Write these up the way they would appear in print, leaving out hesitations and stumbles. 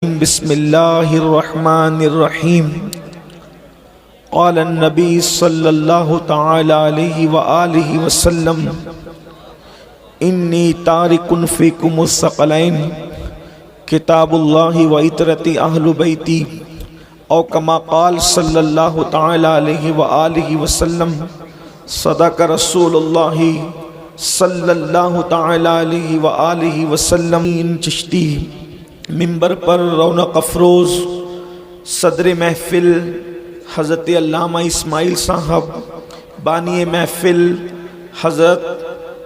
بسم اللہ الرحمن الرحیم قال النبی صلی اللہ تعالی علیہ وآلہ وسلم انی تارک فیکم الثقلین کتاب اللہ و عطرتی اہل بیتی او کما قال صلی اللہ تعالی علیہ وآلہ وسلم صدق رسول اللہ صلی اللہ تعالی علیہ وآلہ وسلم۔ چشتی منبر پر رونق افروز صدر محفل حضرت علامہ اسماعیل صاحب، بانی محفل حضرت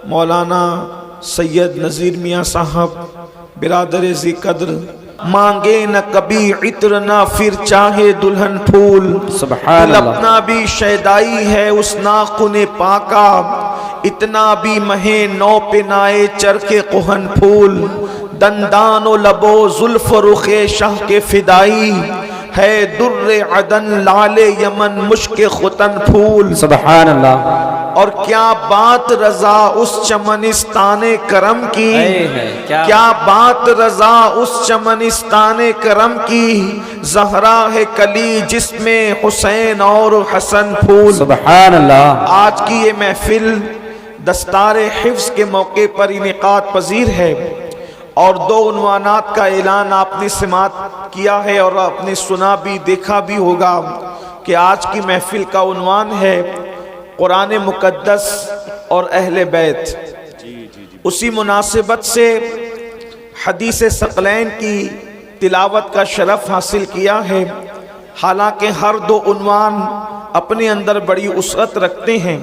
مولانا سید نذیر میاں صاحب، برادر ذی قدر، مانگے نہ کبھی عطر نہ پھر چاہے دلہن پھول، سبحان اللہ۔ اپنا بھی شیدائی ہے اس ناخن پاکا، اتنا بھی مہے نو پہ نائے چرخ کہن پھول، دندان و لبو زلف رخ شاہ کے فدائی، ہے در عدن لال یمن مشک ختن پھول، سبحان اللہ۔ اور کیا بات رضا اس چمنستان کرم کی، کیا بات رضا اس چمنستان کرم کی، زہرا ہے کلی جس میں حسین اور حسن پھول، سبحان اللہ۔ آج کی یہ محفل دستار حفظ کے موقع پر انعقاد پذیر ہے، اور دو عنوانات کا اعلان آپ نے سماعت کیا ہے اور آپ نے سنا بھی دیکھا بھی ہوگا کہ آج کی محفل کا عنوان ہے قرآن مقدس اور اہل بیت۔ اسی مناسبت سے حدیث ثقلین کی تلاوت کا شرف حاصل کیا ہے، حالانکہ ہر دو عنوان اپنے اندر بڑی وسعت رکھتے ہیں،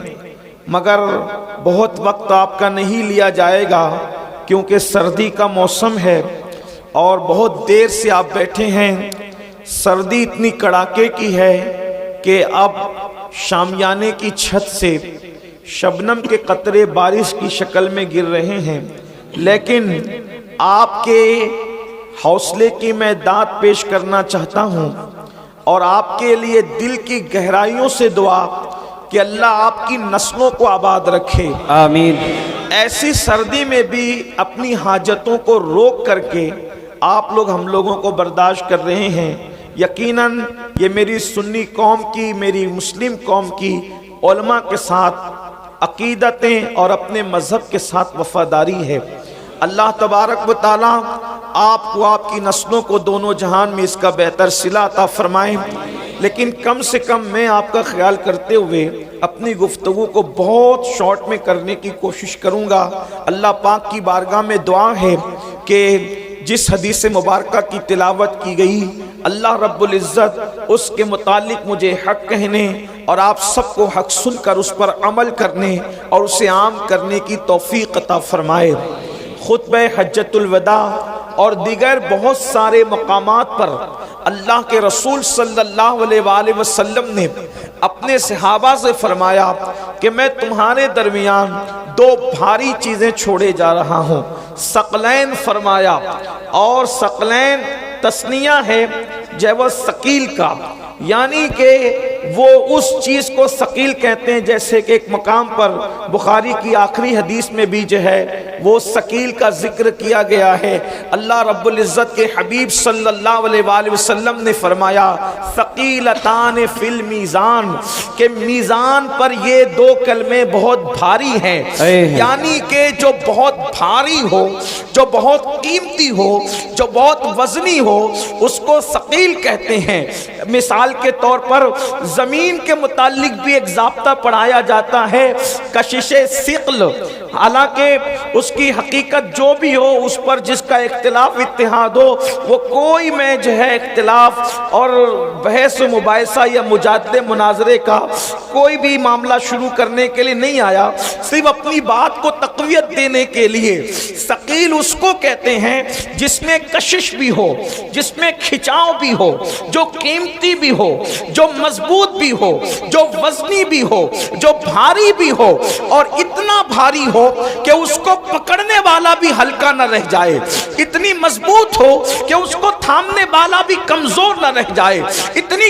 مگر بہت وقت آپ کا نہیں لیا جائے گا کیونکہ سردی کا موسم ہے اور بہت دیر سے آپ بیٹھے ہیں۔ سردی اتنی کڑاکے کی ہے کہ اب شامیانے کی چھت سے شبنم کے قطرے بارش کی شکل میں گر رہے ہیں، لیکن آپ کے حوصلے کی میں داد پیش کرنا چاہتا ہوں اور آپ کے لیے دل کی گہرائیوں سے دعا کہ اللہ آپ کی نسلوں کو آباد رکھے، آمین۔ ایسی سردی میں بھی اپنی حاجتوں کو روک کر کے آپ لوگ ہم لوگوں کو برداشت کر رہے ہیں۔ یقیناً یہ میری سنی قوم کی، میری مسلم قوم کی علماء کے ساتھ عقیدتیں اور اپنے مذہب کے ساتھ وفاداری ہے۔ اللہ تبارک و تعالی آپ کو، آپ کی نسلوں کو دونوں جہان میں اس کا بہتر صلہ عطا فرمائے۔ لیکن کم سے کم میں آپ کا خیال کرتے ہوئے اپنی گفتگو کو بہت شارٹ میں کرنے کی کوشش کروں گا۔ اللہ پاک کی بارگاہ میں دعا ہے کہ جس حدیث مبارکہ کی تلاوت کی گئی، اللہ رب العزت اس کے متعلق مجھے حق کہنے اور آپ سب کو حق سن کر اس پر عمل کرنے اور اسے عام کرنے کی توفیق عطا فرمائے۔ خطبہ حجۃ الوداع اور دیگر بہت سارے مقامات پر اللہ کے رسول صلی اللہ علیہ وآلہ وسلم نے اپنے صحابہ سے فرمایا کہ میں تمہارے درمیان دو بھاری چیزیں چھوڑے جا رہا ہوں۔ ثقلین فرمایا، اور ثقلین تثنیہ ہے جیو ثقیل کا، یعنی کہ وہ اس چیز کو ثقیل کہتے ہیں جیسے کہ ایک مقام پر بخاری کی آخری حدیث میں بھی جو ہے وہ ثقیل کا ذکر کیا گیا ہے۔ اللہ رب العزت کے حبیب صلی اللہ علیہ وآلہ وسلم نے فرمایا ثقیلتان فی المیزان، کہ میزان پر یہ دو کلمے بہت بھاری ہیں، یعنی کہ جو بہت بھاری ہو، جو بہت قیمتی ہو، جو بہت وزنی ہو، اس کو ثقیل کہتے ہیں۔ مثال کے طور پر زمین کے متعلق بھی ایک ضابطہ پڑھایا جاتا ہے، کشش ثقل، حالانکہ اس کی حقیقت جو بھی ہو، اس پر جس کا اختلاف اتحاد ہو، وہ کوئی میں جو ہے اختلاف اور بحث و مباحثہ یا مجادلے مناظرے کا کوئی بھی معاملہ شروع کرنے کے لیے نہیں آیا، صرف اپنی بات کو تقویت دینے کے لیے۔ ثقیل اس کو کہتے ہیں جس میں کشش بھی ہو، جس میں کھچاؤ بھی ہو، جو قیمتی بھی ہو، جو مضبوط بھی ہو، جو وزنی بھی ہو، جو بھاری بھی ہو، اور اتنا بھاری ہو کہ اس کو پکڑنے والا بھی ہلکا نہ رہ جائے، اتنی مضبوط ہو کہ اس کو تھامنے والا بھی کمزور نہ رہ جائے، اتنی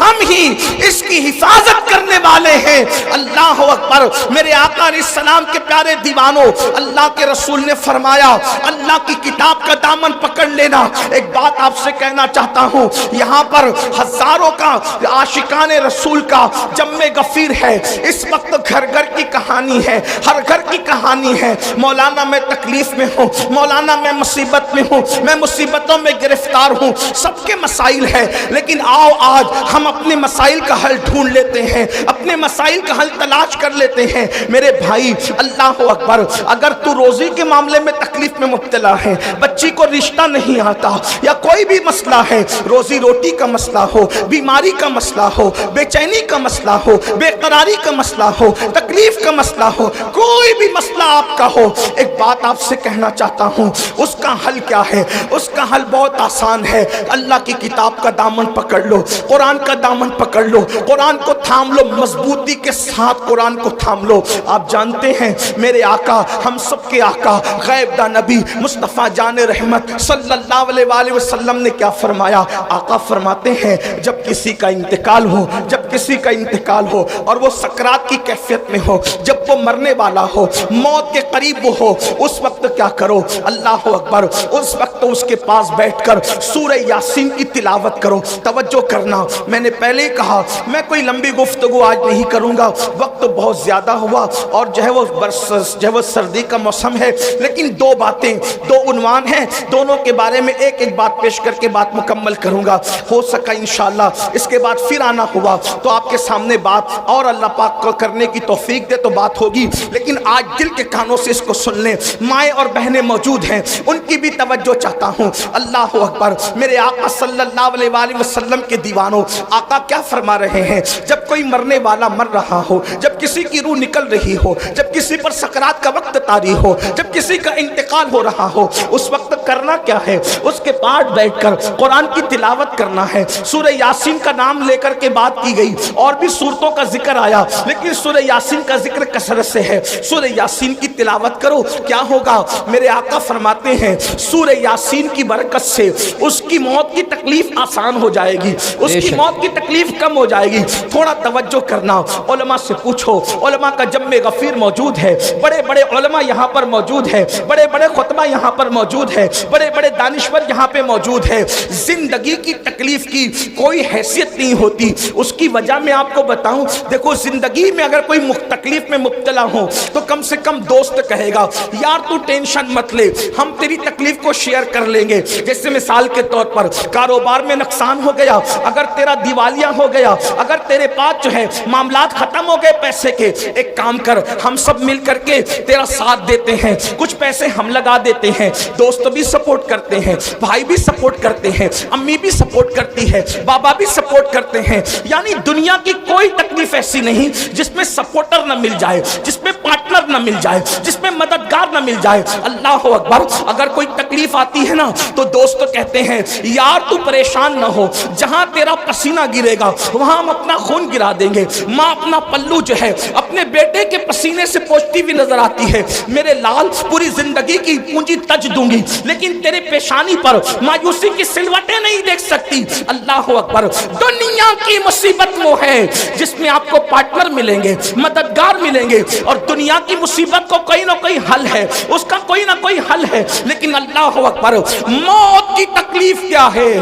ہم ہی اس کی حفاظت کرنے والے ہیں۔ اللہ اکبر۔ میرے آقا علیہ السلام کے پیارے دیوانوں، اللہ کے رسول نے فرمایا اللہ کی کتاب کا دامن پکڑ لینا۔ ایک بات آپ سے کہنا چاہتا ہوں، یہاں پر ہزاروں کا عاشقان رسول کا جمع غفیر ہے۔ اس وقت گھر گھر کی کہانی ہے، ہر گھر کی کہانی ہے، مولانا میں تکلیف میں ہوں، مولانا میں مصیبت میں ہوں، میں مصیبتوں میں گرفتار ہوں، سب کے مسائل ہیں، لیکن آؤ آج ہم اپنے مسائل کا حل ڈھونڈ لیتے ہیں، اپنے مسائل کا حل تلاش کر لیتے ہیں۔ میرے بھائی اللہ اکبر، اگر تو روزی کے معاملے میں تکلیف میں مبتلا ہے، بچی کو رشتہ نہیں آتا یا کوئی بھی مسئلہ ہے، روزی روٹی کا مسئلہ ہو، بیماری کا مسئلہ ہو، بے چینی کا مسئلہ ہو، بے قراری کا مسئلہ ہو، تکلیف کا مسئلہ ہو، کوئی بھی مسئلہ آپ کا ہو، ایک بات آپ سے کہنا چاہتا ہوں، اس کا حل کیا ہے؟ اس کا حل بہت آسان ہے۔ اللہ کی کتاب کا دامن پکڑ لو، قرآن کا دامن پکڑ لو، قرآن کو تھام لو، مضبوطی کے ساتھ قرآن کو تھام لو۔ آپ جانتے ہیں میرے آقا، ہم سب کے آقا، غیب دا نبی مصطفیٰ جان رحمت صلی اللہ علیہ وآلہ وسلم نے کیا فرمایا؟ آقا فرماتے ہیں جب کسی کا انتقال ہو، جب کسی کا انتقال ہو اور وہ سکرات کی کیفیت میں ہو، جب وہ مرنے والا ہو، موت کے قریب وہ ہو، اس وقت کیا کرو؟ اللہ اکبر، اس وقت اس کے پاس بیٹھ کر سورہ یاسین کی تلاوت کرو۔ توجہ کرنا، میں نے پہلے ہی کہا میں کوئی لمبی گفتگو آج نہیں کروں گا، وقت بہت زیادہ ہوا اور جو ہے وہ سردی کا موسم ہے، لیکن دو باتیں، دو عنوان ہیں، دونوں کے بارے میں ایک ایک بات پیش کر کے بات مکمل کروں گا، ہو سکا انشاءاللہ اس کے بعد پھر آنا ہوا تو آپ کے سامنے بات اور اللہ پاک کو کرنے کی توفیق دے تو بات ہوگی، لیکن آج دل کے کانوں سے اس کو سن لیں۔ مائیں اور بہنیں موجود ہیں، ان کی بھی توجہ چاہتا ہوں۔ اللہ اکبر، میرے آقا صلی اللہ علیہ وآلہ وسلم کے دیوانوں، آقا کیا فرما رہے ہیں؟ جب کوئی مرنے والا مر رہا ہو، جب کسی کی روح نکل رہی ہو، جب کسی پر سکرات کا وقت طاری ہو، جب کسی کا انتقال ہو رہا ہو، اس وقت کرنا کیا ہے؟ اس کے پاس بیٹھ کر قرآن کی تلاوت کرنا ہے۔ سورہ یاسین کا نام لے کر کے بات کی گئی، اور بھی سورتوں کا ذکر آیا، لیکن سورہ یاسین کا ذکر کثرت سے ہے۔ سورہ یاسین کی تلاوت کرو، کیا ہوگا؟ میرے آقا فرماتے ہیں سورہ یاسین کی برکت سے اس کی موت کی تکلیف آسان ہو جائے گی، اس کی موت کی تکلیف کم ہو جائے گی۔ تھوڑا توجہ کرنا، علماء سے پوچھو، علماء کا جمع غفیر موجود ہے، بڑے بڑے علماء یہاں پر موجود ہے، بڑے بڑے خطبہ یہاں پر موجود ہے، بڑے بڑے دانشور یہاں پہ موجود ہے۔ زندگی کی تکلیف کی کوئی حیثیت نہیں ہوتی، اس کی وجہ میں آپ کو بتاؤں، دیکھو زندگی میں اگر کوئی تکلیف میں مبتلا ہو تو کم سے کم دوست کہے گا یار تو ٹینشن مت لے، ہم تیری تکلیف کو شیئر کر لیں گے۔ جیسے مثال کے طور پر کاروبار میں نقصان ہو گیا، اگر تیرا دیوالیہ ہو گیا، اگر تیرے پاس جو ہے معاملات ختم ہو گئے پیسے کے، ایک کام کر، ہم سب مل کر کے تیرا ساتھ دیتے ہیں، کچھ پیسے ہم لگا دیتے ہیں، دوست بھی سپورٹ کرتے ہیں، بھائی بھی سپورٹ کرتے ہیں، امی بھی سپورٹ کرتی ہے، بابا بھی سپورٹ کرتے ہیں۔ یعنی دنیا کی کوئی تکلیف ایسی نہیں جس میں سپورٹر نہ مل جائے، جس میں پارٹنر نہ مل جائے، جس میں مددگار نہ مل جائے۔ اللہ اکبر، اگر کوئی تکلیف آتی ہے نا تو دوست کہتے ہیں یار تو پریشان نہ ہو، جہاں تیرا پسینہ گرے گا وہاں ہم اپنا خون گرا دیں گے۔ ماں اپنا پلو جو ہے اپنے بیٹے کے پسینے سے پوچھتی ہوئی نظر آتی ہے، میرے لال پوری زندگی کی پونجی تج دوں گی لیکن تیرے پیشانی پر مایوسی کی سلوٹیں نہیں دیکھ سکتی۔ اللہ اکبر، دنیا کی مصیبت وہ ہے جس میں آپ کو پارٹنر ملیں گے، مددگار ملیں گے، اور دنیا کی مصیبت کو کوئی نہ کوئی حل ہے، اس کا کوئی نہ کوئی حل ہے، لیکن اللہ اکبر، موت کی تکلیف کیا ہے؟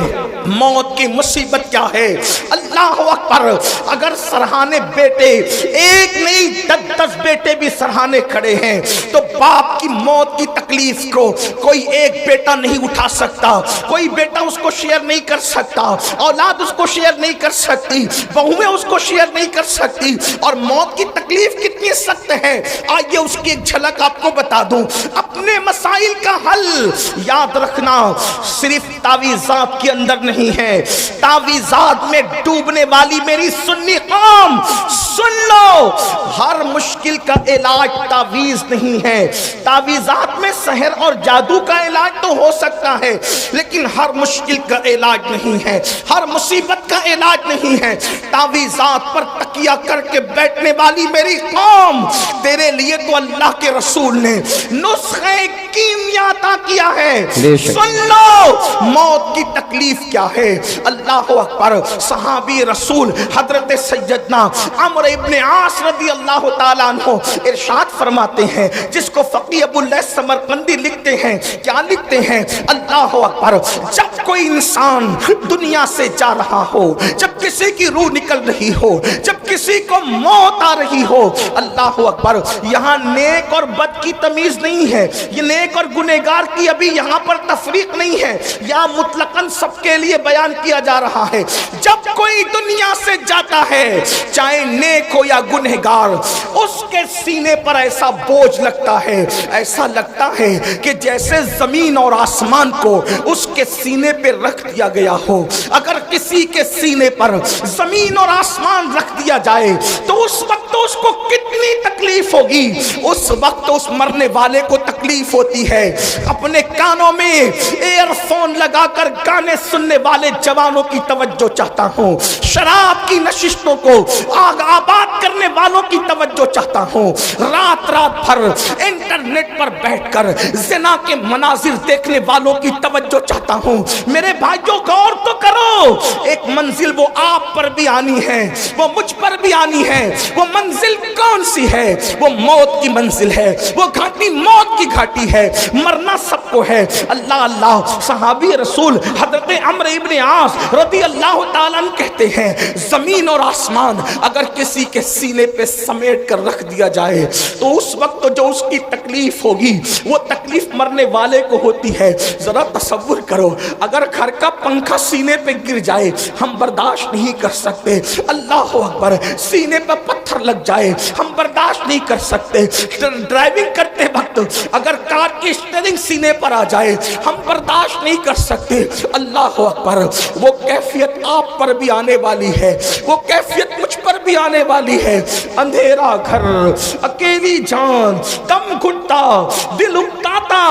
موت کی مصیبت کیا ہے؟ اللہ اکبر، اگر سرہانے بیٹے ایک نہیں 10 بیٹے بھی سرہانے کھڑے ہیں تو باپ کی موت کی تکلیف کو کوئی ایک بیٹا نہیں اٹھا سکتا، کوئی بیٹا اس کو شیئر نہیں کر سکتا، اولاد اس کو شیئر نہیں کر سکتی، بہویں اس کو شیئر نہیں کر سکتی۔ اور موت کی تکلیف کتنی سخت ہے، آئیے اس کی ایک جھلک آپ کو بتا دوں۔ اپنے مسائل کا حل یاد رکھنا صرف تعویذات کے اندر نہیں ہے، تعویذات میں ڈوبنے والی میری سنی قوم سن لو، ہر مشکل کا علاج تعویذ نہیں ہے۔ تعویذات میں سحر اور جادو کا علاج تو ہو سکتا ہے لیکن ہر مشکل کا علاج نہیں ہے، ہر مصیبت کا علاج نہیں ہے۔ تعویذات پر تکیہ کر کے بیٹھنے والی میری قوم، تیرے لیے تو اللہ کے رسول نے نسخہ کیمیا عطا کیا ہے۔ سن لو موت کی تکلیف کیا ہے۔ اللہ اکبر۔ صحابی رسول حضرت سیدنا عمرو ابن عاص رضی اللہ تعالیٰ عنہ ارشاد فرماتے ہیں، جس کو فقیہ ابو اللیث سمرقندی لکھتے ہیں، کیا لکھتے ہیں؟ اللہ اکبر، جب کوئی انسان دنیا سے جا رہا ہو، جب کسی کی روح نکل رہی ہو، جب کسی کو موت آ رہی ہو، اللہ اکبر، یہاں نیک اور بد کی تمیز نہیں ہے، یہ نیک اور گنہگار کی ابھی یہاں پر تفریق نہیں ہے، یا مطلقاً سب کے لیے بیان کیا جا رہا ہے۔ جب کوئی دنیا سے جاتا ہے، چاہے نیک ہو یا گنہگار، اس کے سینے پر ایسا بوجھ لگتا ہے، ایسا لگتا ہے کہ جیسے زمین اور آسمان کو اس کے سینے پہ رکھ دیا گیا ہو۔ اگر کسی کے سینے پر زمین اور آسمان رکھ دیا جائے تو اس وقت اس کو کتنی تکلیف ہوگی۔ اس وقت اس مرنے والے کو تکلیف ہوتی ہے۔ اپنے کانوں میں ایئر فون لگا کر گانے سننے والے جوانوں کی توجہ چاہتا ہوں، شراب کی نشستوں کو آگ آباد کرنے والوں کی توجہ چاہتا ہوں، رات رات بھر انٹرنیٹ پر بیٹھ کر زنا کے مناظر دیکھنے والوں کی توجہ چاہتا ہوں۔ میرے بھائیوں غور تو کرو، ایک منزل وہ آپ پر بھی آنی ہے، وہ مجھ پر بھی آنی ہے۔ وہ منزل کون سی ہے؟ وہ موت کی منزل ہے، وہ گھاٹی موت کی گھاٹی ہے، مرنا سب کو ہے۔ اللہ اللہ، صحابی رسول حضرت عمرو ابن عاص رضی اللہ تعالیٰ عنہ کہتے ہیں، زمین اور آسمان اگر کسی کے سینے پہ سمیٹ کر رکھ دیا جائے تو اس وقت جو اس کی تکلیف ہوگی وہ تکلیف مرنے والے کو ہوتی ہے۔ ذرا تصور کرو، اگر گھر کا پنکھا سینے پہ گر جائے ہم برداشت نہیں کر سکتے۔ اللہ اکبر، سینے پہ پتھر لگ جائے ہم برداشت نہیں کر سکتے۔ ڈرائیونگ کرتے وقت اگر کار کی اسٹیئرنگ سینے پر آ جائے ہم برداشت نہیں کر سکتے۔ اللہ اکبر، وہ کیفیت آپ پر بھی آنے والی ہے، وہ کیفیت مجھ پر بھی آنے والی ہے۔ اندھیرا گھر، اکیلی جان، دم گھٹتا، دل اکتاتا،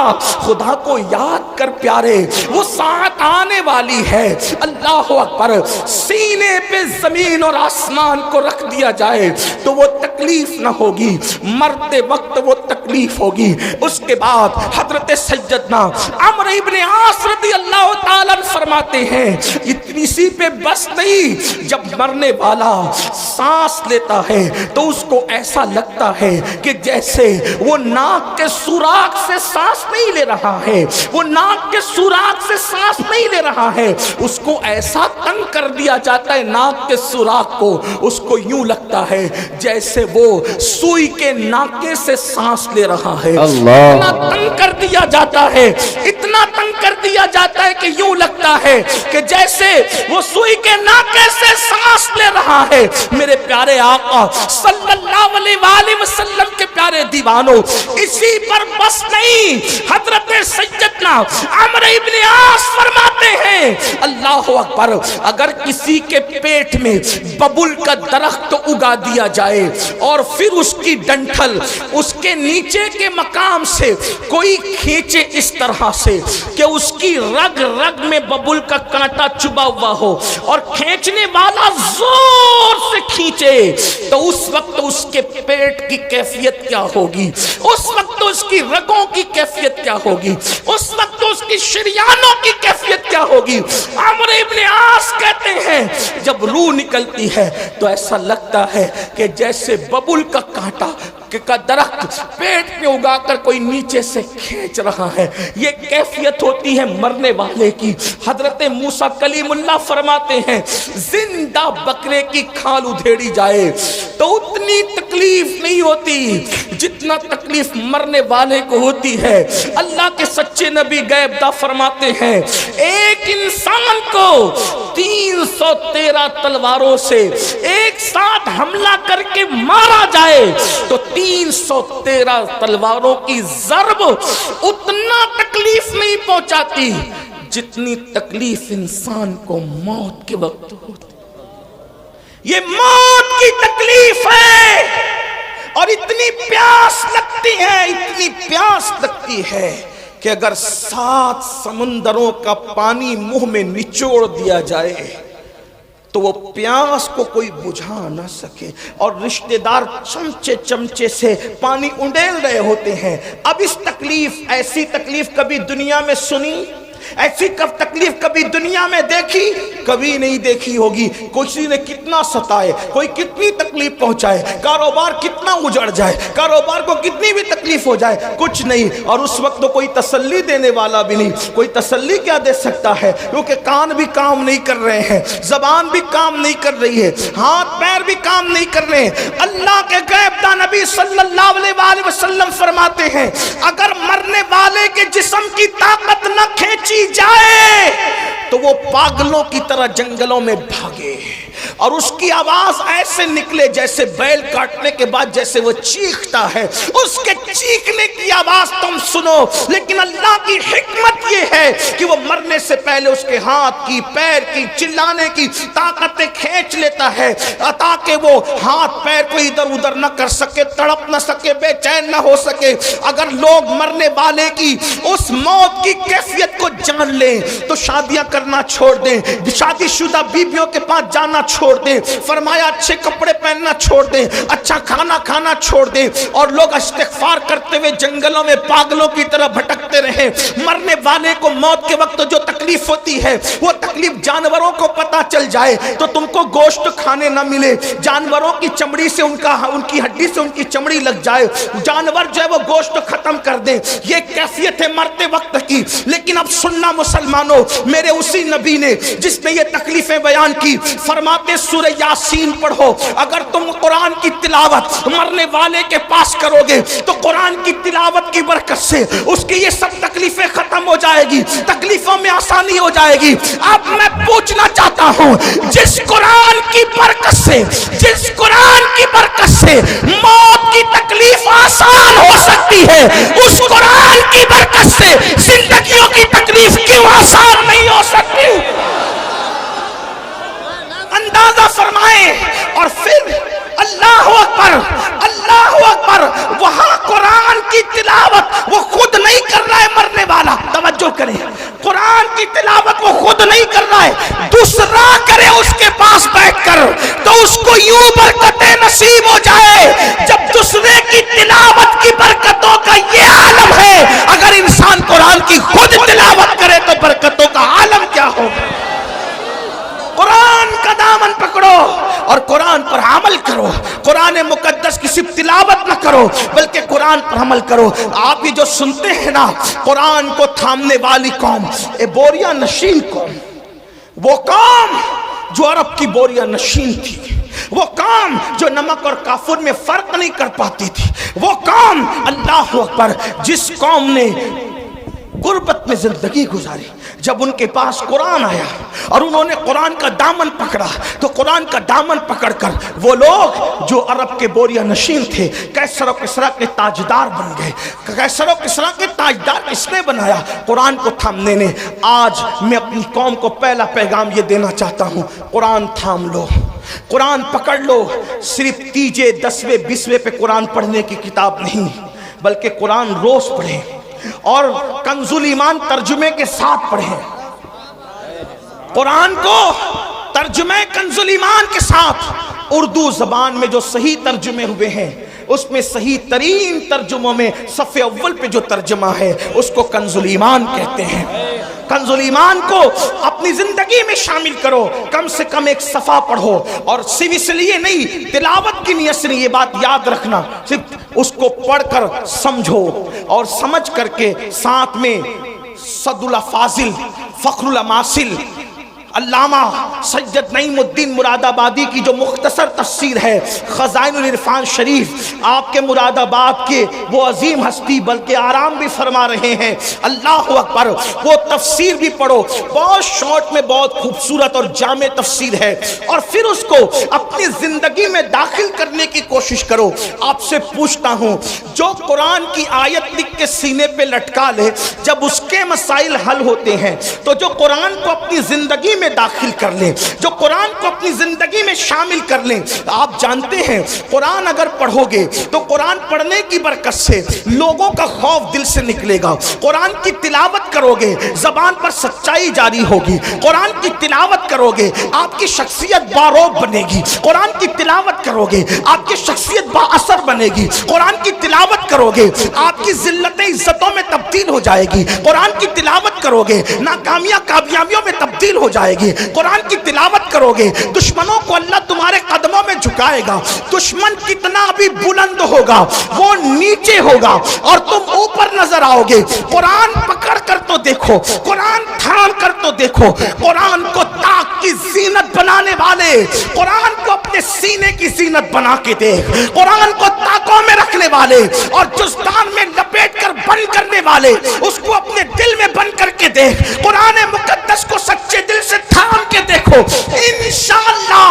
خدا کو یاد کر پیارے، وہ ساتھ آنے والی ہے۔ اللہ اکبر، سینے پہ زمین اور آسمان کو رکھ دیا جائے تو وہ تکلیف نہ ہوگی، مرتے وقت وہ تکلیف ہوگی۔ اس کے بعد حضرت سیدنا عمرو ابن عاص رضی اللہ تعالیٰ فرماتے ہیں، اتنی سی پہ بس نہیں، جب مرنے والا سانس لیتا ہے تو اس کو ایسا لگتا ہے کہ جیسے وہ ناک کے سوراخ سے سانس نہیں لے رہا ہے، وہ ناک کے سوراخ سے سانس نہیں لے رہا ہے، اس کو ایسا تنگ کر دیا جاتا ہے ناک کے سوراخ کو، اس کو یوں لگتا ہے جیسے وہ سوئی کے ناکے سے سانس لے رہا ہے۔ اتنا تنگ کر دیا جاتا ہے، اتنا تنگ کر دیا جاتا ہے کہ یوں لگتا ہے کہ جیسے وہ سوئی کے ناکے سے سانس لے رہا ہے۔ میرے پیارے آقا صلی اللہ علیہ وآلہ وسلم کے پیارے دیوانوں، اسی پر بس نہیں، حضرت سیدنا عمرو ابن عاص فرماتے ہیں، اللہ اکبر، اگر کسی کے پیٹ میں ببل کا درخت اگا دیا جائے اور پھر اس کی ڈنٹھل اس کے نیچے کے مقام سے کوئی کھینچے اس طرح سے کہ اس کی رگ رگ میں ببل کا کانٹا چبا ہوا ہو اور کھینچنے والا زور سے کھینچے تو اس وقت اس کے پیٹ کی کیفیت کیا ہوگی، اس وقت اس کی رگوں کی کیفیت کیا ہوگی، اس وقت اس کی شریانوں کی کیفیت کیا ہوگی۔ عمرو ابن عاص کہتے ہیں جب روح نکلتی ہے تو ایسا لگتا ہے کہ جیسے ببل کا کانٹا کا درخت پیٹ میں اگا کر کوئی نیچے سے کھینچ رہا ہے، یہ کیفیت ہوتی ہے مرنے والے کی۔ حضرت موسیٰ کلیم اللہ فرماتے ہیں زندہ بکرے کی کھال ادھیڑی جائے تو اتنی تکلیف نہیں ہوتی جتنا تکلیف مرنے والے کو ہوتی ہے۔ اللہ کے سچے نبی غیب داں فرماتے ہیں ایک انسان کو 313 تلواروں سے ایک ساتھ حملہ کر کے مارا جائے تو 313 تلواروں کی ضرب اتنا تکلیف نہیں پہنچاتی جتنی تکلیف انسان کو موت کے وقت ہوتی۔ یہ موت کی تکلیف ہے اور اتنی پیاس لگتی ہے، اتنی پیاس لگتی ہے کہ اگر 7 سمندروں کا پانی منہ میں نچوڑ دیا جائے تو وہ پیاس کو کوئی بجھا نہ سکے، اور رشتہ دار چمچے چمچے سے پانی انڈیل رہے ہوتے ہیں۔ اب اس تکلیف، ایسی تکلیف کبھی دنیا میں سنی؟ ایسی تکلیف کبھی دنیا میں دیکھی؟ کبھی نہیں دیکھی ہوگی۔ کسی نے کتنا ستائے، کوئی کتنی تکلیف پہنچائے، کاروبار کتنا اجڑ جائے، کاروبار کو کتنی بھی تکلیف ہو جائے، کچھ نہیں۔ اور اس وقت تو کوئی تسلی دینے والا بھی نہیں۔ کوئی تسلی کیا دے سکتا ہے؟ کیونکہ کان بھی کام نہیں کر رہے ہیں، زبان بھی کام نہیں کر رہی ہے، ہاتھ پیر بھی کام نہیں کر رہے ہیں۔ اللہ کے غیب داں نبی صلی اللہ علیہ وآلہ وسلم فرماتے ہیں اگر مرنے والے کے جسم کی طاقت نہ کھینچی جائے تو وہ پاگلوں کی طرح جنگلوں میں بھاگے، اور اس کی آواز ایسے نکلے جیسے بیل کاٹنے کے بعد جیسے وہ چیختا ہے، اس کے چیخنے کی آواز تم سنو۔ لیکن اللہ کی حکمت یہ ہے کہ وہ مرنے سے پہلے اس کے ہاتھ کی، پیر کی، چلانے کی طاقتیں کھینچ لیتا ہے تاکہ وہ ہاتھ پیر کو ادھر ادھر نہ کر سکے، تڑپ نہ سکے، بے چین نہ ہو سکے۔ اگر لوگ مرنے والے کی اس موت کی کیفیت کو جان لیں تو شادیاں کرنا چھوڑ دیں، شادی شدہ بیویوں کے پاس جانا چھوڑ دیں، فرمایا اچھے کپڑے پہننا چھوڑ دیں، اچھا کھانا کھانا چھوڑ دیں، اور لوگ استغفار کرتے ہوئے جنگلوں میں پاگلوں کی طرح بھٹکتے رہیں۔ مرنے والے کو موت کے وقت جو تکلیف ہوتی ہے وہ تکلیف جانوروں کو پتہ چل جائے تو تم کو گوشت کھانے نہ ملے، جانوروں کی چمڑی سے ان کی ہڈی سے ان کی چمڑی لگ جائے، جانور جو ہے وہ گوشت ختم کر دے، یہ کیفیت ہے مرتے وقت کی۔ لیکن اب سننا مسلمانوں، میرے اسی نبی نے جس نے یہ تکلیفیں بیان کی فرماتے سورہ یاسین پڑھو، اگر تم قرآن کی تلاوت مرنے والے کے پاس کرو گے تو قرآن کی تلاوت کی برکت سے اس کی یہ سب تکلیفیں ختم ہو جائے گی، تکلیفوں میں آسانی ہو جائے گی۔ اب میں پوچھنا چاہتا ہوں، جس قرآن کی برکت سے، جس قرآن کی برکت سے موت کی تکلیف آسان ہو سکتی ہے، اس قرآن کی برکت سے زندگیوں کی تکلیف کیوں آسان نہیں ہو سکتی؟ اندازہ فرمائیں۔ اور پھر اللہ اکبر، اللہ اکبر، وہاں قرآن کی تلاوت وہ خود نہیں کر رہا ہے مرنے والا، توجہ کریں، قرآن کی تلاوت وہ خود نہیں کر رہا ہے، دوسرا کرے اس کے پاس بیٹھ کر تو اس کو یوں برکتیں نصیب ہو جائے۔ جب دوسرے کی تلاوت کی برکتوں کا یہ عالم ہے، اگر انسان قرآن کی خود تلاوت کرے تو برکتوں کا عالم کیا ہوگا؟ قرآن کا دامن پکڑو اور قرآن پر عمل کرو۔ قرآن مقدس کی صرف تلاوت نہ کرو بلکہ قرآن پر عمل کرو۔ آپ یہ جو سنتے ہیں نا، قرآن کو تھامنے والی قوم، بوریا نشین قوم، وہ قوم جو عرب کی بوریا نشین تھی، وہ قوم جو نمک اور کافور میں فرق نہیں کر پاتی تھی، وہ قوم، اللہ اکبر، جس قوم نے غربت میں زندگی گزاری، جب ان کے پاس قرآن آیا اور انہوں نے قرآن کا دامن پکڑا تو قرآن کا دامن پکڑ کر وہ لوگ جو عرب کے بوریا نشین تھے قیصر و کسریٰ کے تاجدار بن گئے۔ قیصر و کسریٰ کے تاجدار کس نے بنایا؟ قرآن کو تھامنے نے۔ آج میں اپنی قوم کو پہلا پیغام یہ دینا چاہتا ہوں، قرآن تھام لو، قرآن پکڑ لو۔ صرف تیجے 10ویں 20ویں پہ قرآن پڑھنے کی کتاب نہیں بلکہ قرآن روز پڑھیں اور کنز الایمان ترجمے کے ساتھ پڑھیں۔ قرآن کو ترجمہ کنز الایمان کے ساتھ، اردو زبان میں جو صحیح ترجمے ہوئے ہیں اس میں صحیح ترین ترجموں میں صفحے اول پہ جو ترجمہ ہے اس کو کنز الایمان کہتے ہیں۔ کنز الایمان کو اپنی زندگی میں شامل کرو، کم سے کم ایک صفحہ پڑھو، اور صرف اس لیے نہیں، تلاوت کی نیت سے نہیں، یہ بات یاد رکھنا، صرف اس کو پڑھ کر سمجھو اور سمجھ کر کے ساتھ میں صد اللہ فاضل، فخر الاماثل، علامہ سید نعیم الدین مراد آبادی کی جو مختصر تفسیر ہے خزائن العرفان شریف، آپ کے مراد آباد کے وہ عظیم ہستی بلکہ آرام بھی فرما رہے ہیں، اللہ اکبر، وہ تفسیر بھی پڑھو، بہت شارٹ میں بہت خوبصورت اور جامع تفسیر ہے، اور پھر اس کو اپنی زندگی میں داخل کرنے کی کوشش کرو۔ آپ سے پوچھتا ہوں، جو قرآن کی آیت لکھ کے سینے پہ لٹکا لے، جب اس کے مسائل حل ہوتے ہیں تو جو قرآن کو اپنی زندگی میں داخل کر لیں, جو قرآن کو اپنی زندگی میں شامل کر لیں. آپ جانتے ہیں قرآن اگر پڑھو گے تو قرآن پڑھنے کی برکت سے لوگوں کا خوف دل سے نکلے گا. قرآن کی تلاوت کرو گے زبان پر سچائی جاری ہوگی. قرآن کی تلاوت کرو گے آپ کی شخصیت باروب بنے گی. قرآن کی تلاوت کرو گے آپ کی شخصیت با اثر بنے گی. قرآن کی تلاوت کرو گے آپ کی ذلتیں عزتوں میں تبدیل ہو جائے گی. قرآن کی تلاوت کرو گے ناکامیاں کامیابیوں میں تبدیل ہو جائے گی. قرآن کی تلاوت کرو گے دشمنوں کو اللہ تمہارے قدموں میں جھکائے گا. دشمن کتنا بھی بلند ہوگا وہ نیچے ہوگا اور تم اوپر نظر آؤ گے. قرآن پکڑ کر تو دیکھو, قرآن تھام کر تو دیکھو. قرآن کو طاق کی زینت بنانے والے, قرآن کو اپنے سینے کی زینت بنا کے دیکھ. قرآن کو طاقوں میں رکھنے والے اور جزدان میں لپیٹ کر بند کرنے والے, اس کو اپنے دل میں بند کر کے دیکھ. قرآن مقدس کو سچے دل سے تھام کے دیکھو. انشاءاللہ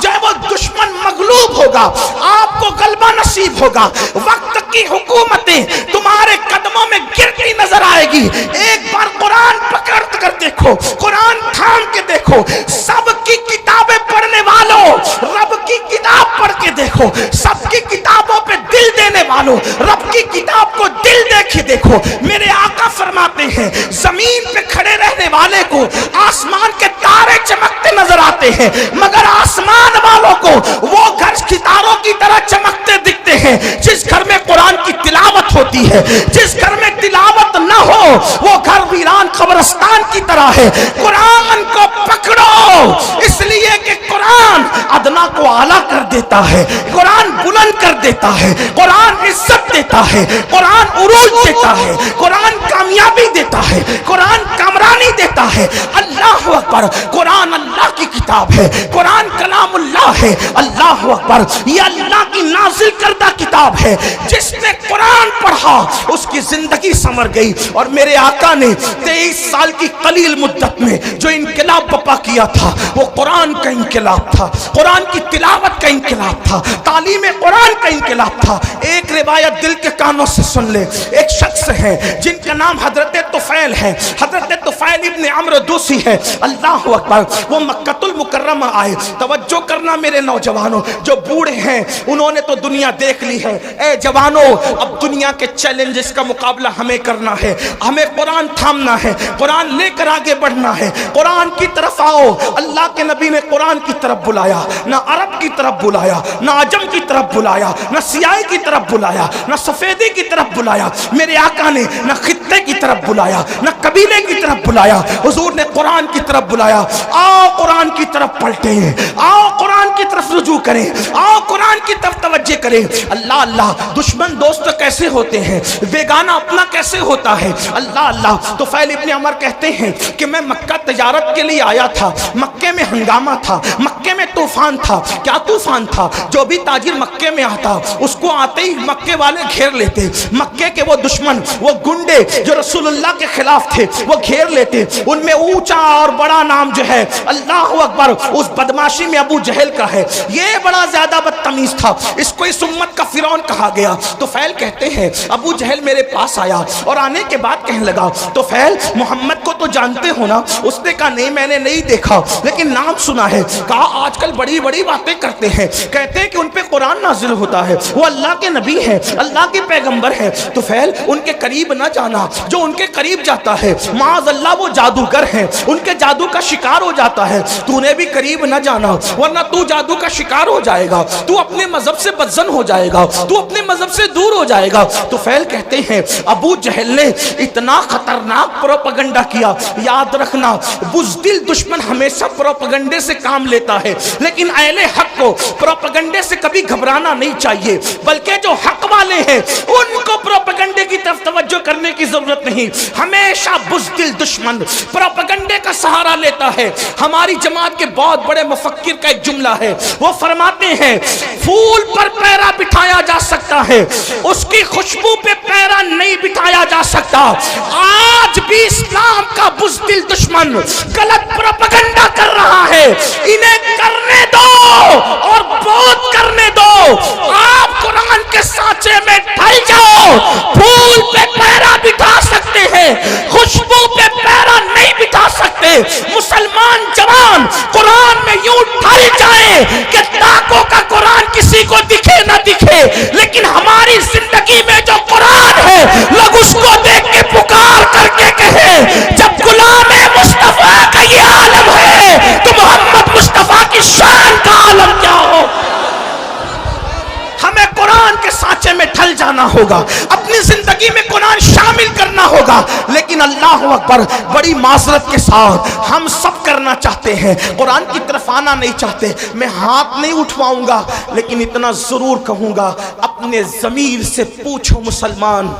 جو وہ دشمن مغلوب ہوگا, آپ کو غلبہ نصیب ہوگا. وقت کی حکومتیں تمہارے قدموں میں گرتی نظر آئے گی. ایک بار قرآن پکڑ کر دیکھو, قرآن تھام کے دیکھو. سب کی کتابیں پڑھنے والوں رب کی کتاب پڑھ کے دیکھو. سب کی کتابوں پہ دل دینے والوں رب کی کتاب کو دل دے کے دیکھو. میرے آقا فرماتے ہیں زمین پہ کھڑے رہنے والے کو آسمان کے تارے چمکتے نظر آتے ہیں, مگر آسمان والوں کو وہ گھر ستاروں کی طرح چمکتے دکھتے ہیں جس گھر میں قرآن کی تلاوت ہوتی ہے. جس گھر میں تلاوت نہ ہو وہ گھر ویران قبرستان کی طرح ہے. قرآن کو پکڑو, اس لیے کہ قرآن ادنا کو اعلیٰ کر دیتا ہے, قرآن بلند کر دیتا ہے, قرآن عزت دیتا ہے, قرآن عروج دیتا ہے, قرآن کامیابی دیتا ہے, قرآن کامرانی دیتا ہے. اللہ اکبر, قرآن اللہ کی کتاب ہے, قرآن کلام اللہ ہے. اللہ اکبر, یہ اللہ کی نازل کردہ کتاب ہے. جس نے قرآن پڑھا اس کی زندگی سنور گئی. اور میرے آقا نے 23 سال کی قلیل مدت میں جو انقلاب برپا کیا تھا وہ قرآن کا انقلاب تھا, قرآن کی تلاوت کا انقلاب تھا, تعلیم قرآن کا انقلاب تھا. ایک روایت دل کے کانوں سے سن لے. ایک شخص ہے جن کا نام حضرت طفیل ہے, حضرت طفیل ابن عمرو دوسی ہے. اللہ اکبر, وہ مکۃ المکرمہ آئے. توجہ کرنا میرے نوجوانوں, جو بوڑھے ہیں انہوں نے تو دنیا دیکھ لی ہے. اے جوانوں, اب دنیا کے چیلنجز کا مقابلہ ہمیں کرنا ہے. ہمیں قرآن تھامنا ہے, قرآن لے کر آگے بڑھنا ہے. قرآن کی طرف آؤ. اللہ کے نبی نے قرآن کی طرف بلایا, نہ عرب کی طرف بلایا, نہ عجم کی طرف بلایا, نہ سیاہی کی طرف بلایا, نہ سفیدی کی طرف بلایا. میرے آقا نے نہ خطے کی طرف بلایا, نہ قبیلے کی طرف بلایا. حضور نے قرآن کی طرف بلایا. آؤ قرآن کی طرف پلٹیں, آؤ قرآن کی طرف رجوع کریں, آؤ قرآن کی طرف توجہ کریں. اللہ اللہ, دشمن دوست کیسے ہوتے ہیں, بیگانہ اپنا کیسے ہوتا ہے. اللہ اللہ. تو طفیل ابن عمر کہتے ہیں کہ میں مکہ تجارت کے لیے آیا تھا. مکے میں ہنگامہ تھا, مکے میں طوفان تھا. کیا طوفان تھا؟ جو بھی تاجر مکے میں آتا اس کو آتے ہی مکے والے گھیر لیتے. مکے کے وہ دشمن, وہ گنڈے جو رسول اللہ کے خلاف تھے وہ گھیر لیتے. ان میں اونچا اور بڑا نام جو ہے اللہ اکبر اس بدماشی میں ابو جہل کا ہے. یہ بڑا زیادہ بدتمیز تھا, اس کو اس امت کا فرعون کہا گیا. تو طفیل کہتے ہیں ابو جہل میرے پاس آیا اور آنے کے بعد کہنے لگا طفیل محمد کو تو جانتے ہو نا؟ اس نے کہا نہیں میں نے نہیں دیکھا لیکن نام سنا ہے. کہا آج کل بڑی بڑی باتیں کرتے ہیں, کہتے ہیں کہ ان پہ قرآن نازل ہوتا ہے, وہ اللہ کے نبی ہیں, اللہ کے پیغمبر ہیں. طفیل ان کے قریب نہ جانا, جو ان کے قریب جاتا ہے معاذ اللہ وہ جادوگر ہیں, ان کے جادو کا شکار ہو جاتا ہے. تو نے بھی قریب نہ جانا ورنہ تو جادو کا شکار ہو جائے گا, تو اپنے مذہب سے بدزن ہو جائے گا, تو اپنے مذہب سے دور ہو جائے گا. طفیل کہتے ہیں ابو جہل نے اتنا خطرناک پروپیگنڈا کیا. یاد رکھنا بزدل دشمن ہمیشہ پروپیگنڈے سے کام لیتا ہے, لیکن اہل حق کو پروپیگنڈے سے کبھی گھبرانا نہیں چاہیے, بلکہ جو حق والے ہیں ان کو پروپیگنڈے کی طرف توجہ کرنے کی ضرورت نہیں. ہمیشہ بزدل دشمن پروپیگنڈے کا سہارا لیتا ہے. ہماری جماعت کے بہت بڑے مفکر کا ایک جملہ ہے, وہ فرماتے ہیں پھول پر پیرا بٹھایا جا سکتا ہے, اس کی خوشبو پہ پیرا نہیں بٹھایا جا سکتا. آج بھی اسلام کا بزدل دشمن غلط پروپیگنڈا کر رہا ہے, انہیں کرنے دو اور بہت کرنے دو. آپ قرآن کے سانچے میں ڈھل جاؤ. پھول پہ پیرا بٹھا سکتے ہیں, خوشبو پہ پیرا نہیں بٹھا سکتے. مسلمان اپنی زندگی میں قرآن شامل کرنا ہوگا. لیکن اللہ اکبر، بڑی معذرت کے ساتھ ہم سب کرنا چاہتے ہیں، قرآن کی طرف آنا نہیں چاہتے. میں ہاتھ نہیں اٹھواؤں گا، لیکن اتنا ضرور کہوں گا، اپنے ضمیر سے پوچھو مسلمان،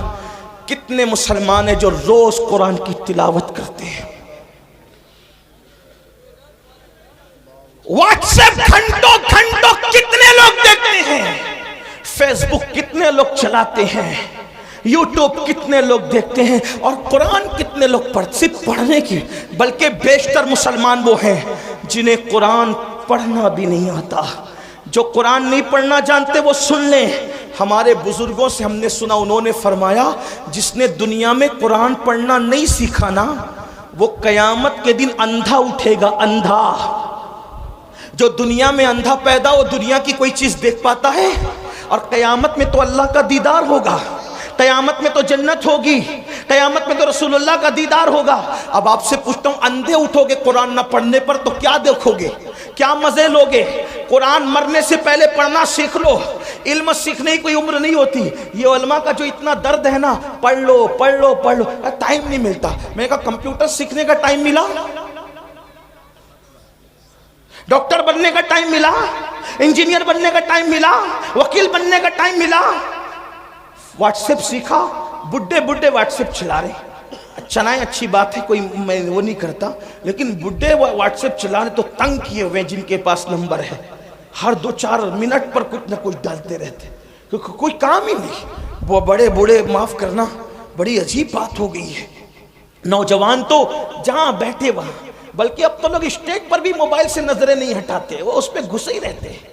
کتنے مسلمان ہیں جو روز قرآن کی تلاوت کرتے ہیں؟ واٹس ایپ گھنٹوں گھنٹوں کتنے لوگ دیکھتے ہیں؟ فیس بک کتنے لوگ چلاتے ہیں؟ یوٹیوب کتنے لوگ دیکھتے ہیں؟ اور قرآن کتنے لوگ صرف پڑھنے کی، بلکہ بیشتر مسلمان وہ ہیں جنہیں قرآن پڑھنا بھی نہیں آتا. جو قرآن نہیں پڑھنا جانتے وہ سن لیں. ہمارے بزرگوں سے ہم نے سنا، انہوں نے فرمایا جس نے دنیا میں قرآن پڑھنا نہیں سیکھا نا، وہ قیامت کے دن اندھا اٹھے گا. اندھا، جو دنیا میں اندھا پیدا ہو، دنیا کی کوئی چیز دیکھ پاتا ہے؟ اور قیامت میں تو اللہ کا دیدار ہوگا، قیامت میں تو جنت ہوگی، قیامت میں تو رسول اللہ کا دیدار ہوگا. اب آپ سے پوچھتا ہوں، اندھے اٹھو گے قرآن نہ پڑھنے پر تو کیا دیکھو گے؟ کیا مزے لوگے؟ قرآن مرنے سے پہلے پڑھنا سیکھ لو. علم سیکھنے کی کوئی عمر نہیں ہوتی. یہ علماء کا جو اتنا درد ہے نا، پڑھ لو پڑھ لو پڑھ لو، ٹائم نہیں ملتا. میں کہا کمپیوٹر سیکھنے کا ٹائم ملا، ڈاکٹر بننے کا ٹائم ملا، انجینئر بننے کا ٹائم ملا، وکیل بننے کا ٹائم ملا. واٹس ایپ سیکھا، بڈھے بڈھے واٹس ایپ چلا رہے. چلائیں، اچھی بات ہے، کوئی میں وہ نہیں کرتا، لیکن بڈھے واٹس ایپ چلا رہے تو تنگ کیے ہوئے جن کے پاس نمبر ہے، ہر 2-4 منٹ پر کچھ نہ کچھ ڈالتے رہتے، کیونکہ کوئی کام ہی نہیں. وہ بڑے بوڑھے، معاف کرنا، بڑی عجیب بات ہو گئی ہے. نوجوان تو جہاں بیٹھے وہاں، بلکہ اب تو لوگ اسٹیج پر بھی موبائل سے نظریں نہیں ہٹاتے، وہ اس پہ گھسے ہی رہتے ہیں.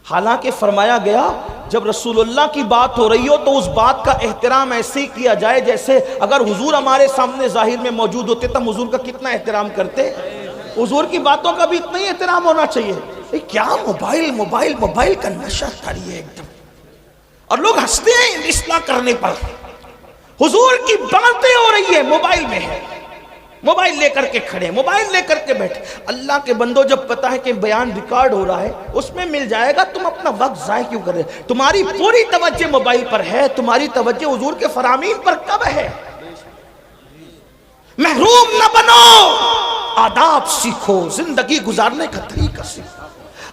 حالانکہ فرمایا گیا جب رسول اللہ کی بات ہو رہی ہو تو اس بات کا احترام ایسے ہی کیا جائے جیسے اگر حضور ہمارے سامنے ظاہر میں موجود ہوتے تو حضور کا کتنا احترام کرتے. حضور کی باتوں کا بھی اتنا ہی احترام ہونا چاہیے. کیا موبائل موبائل موبائل کا نشہ کری ہے ایک دم، اور لوگ ہنستے ہیں اصلاح کرنے پر. حضور کی باتیں ہو رہی ہے، موبائل میں ہے، موبائل لے کر کے کھڑے، موبائل لے کر کے بیٹھے. اللہ کے بندو، جب پتا ہے کہ بیان ریکارڈ ہو رہا ہے، اس میں مل جائے گا، تم اپنا وقت ضائع کیوں کر رہے؟ تمہاری پوری توجہ موبائل پر ہے، تمہاری توجہ حضور کے فرامین پر کب ہے؟ محروم نہ بنو، آداب سیکھو، زندگی گزارنے کا طریقہ سیکھو.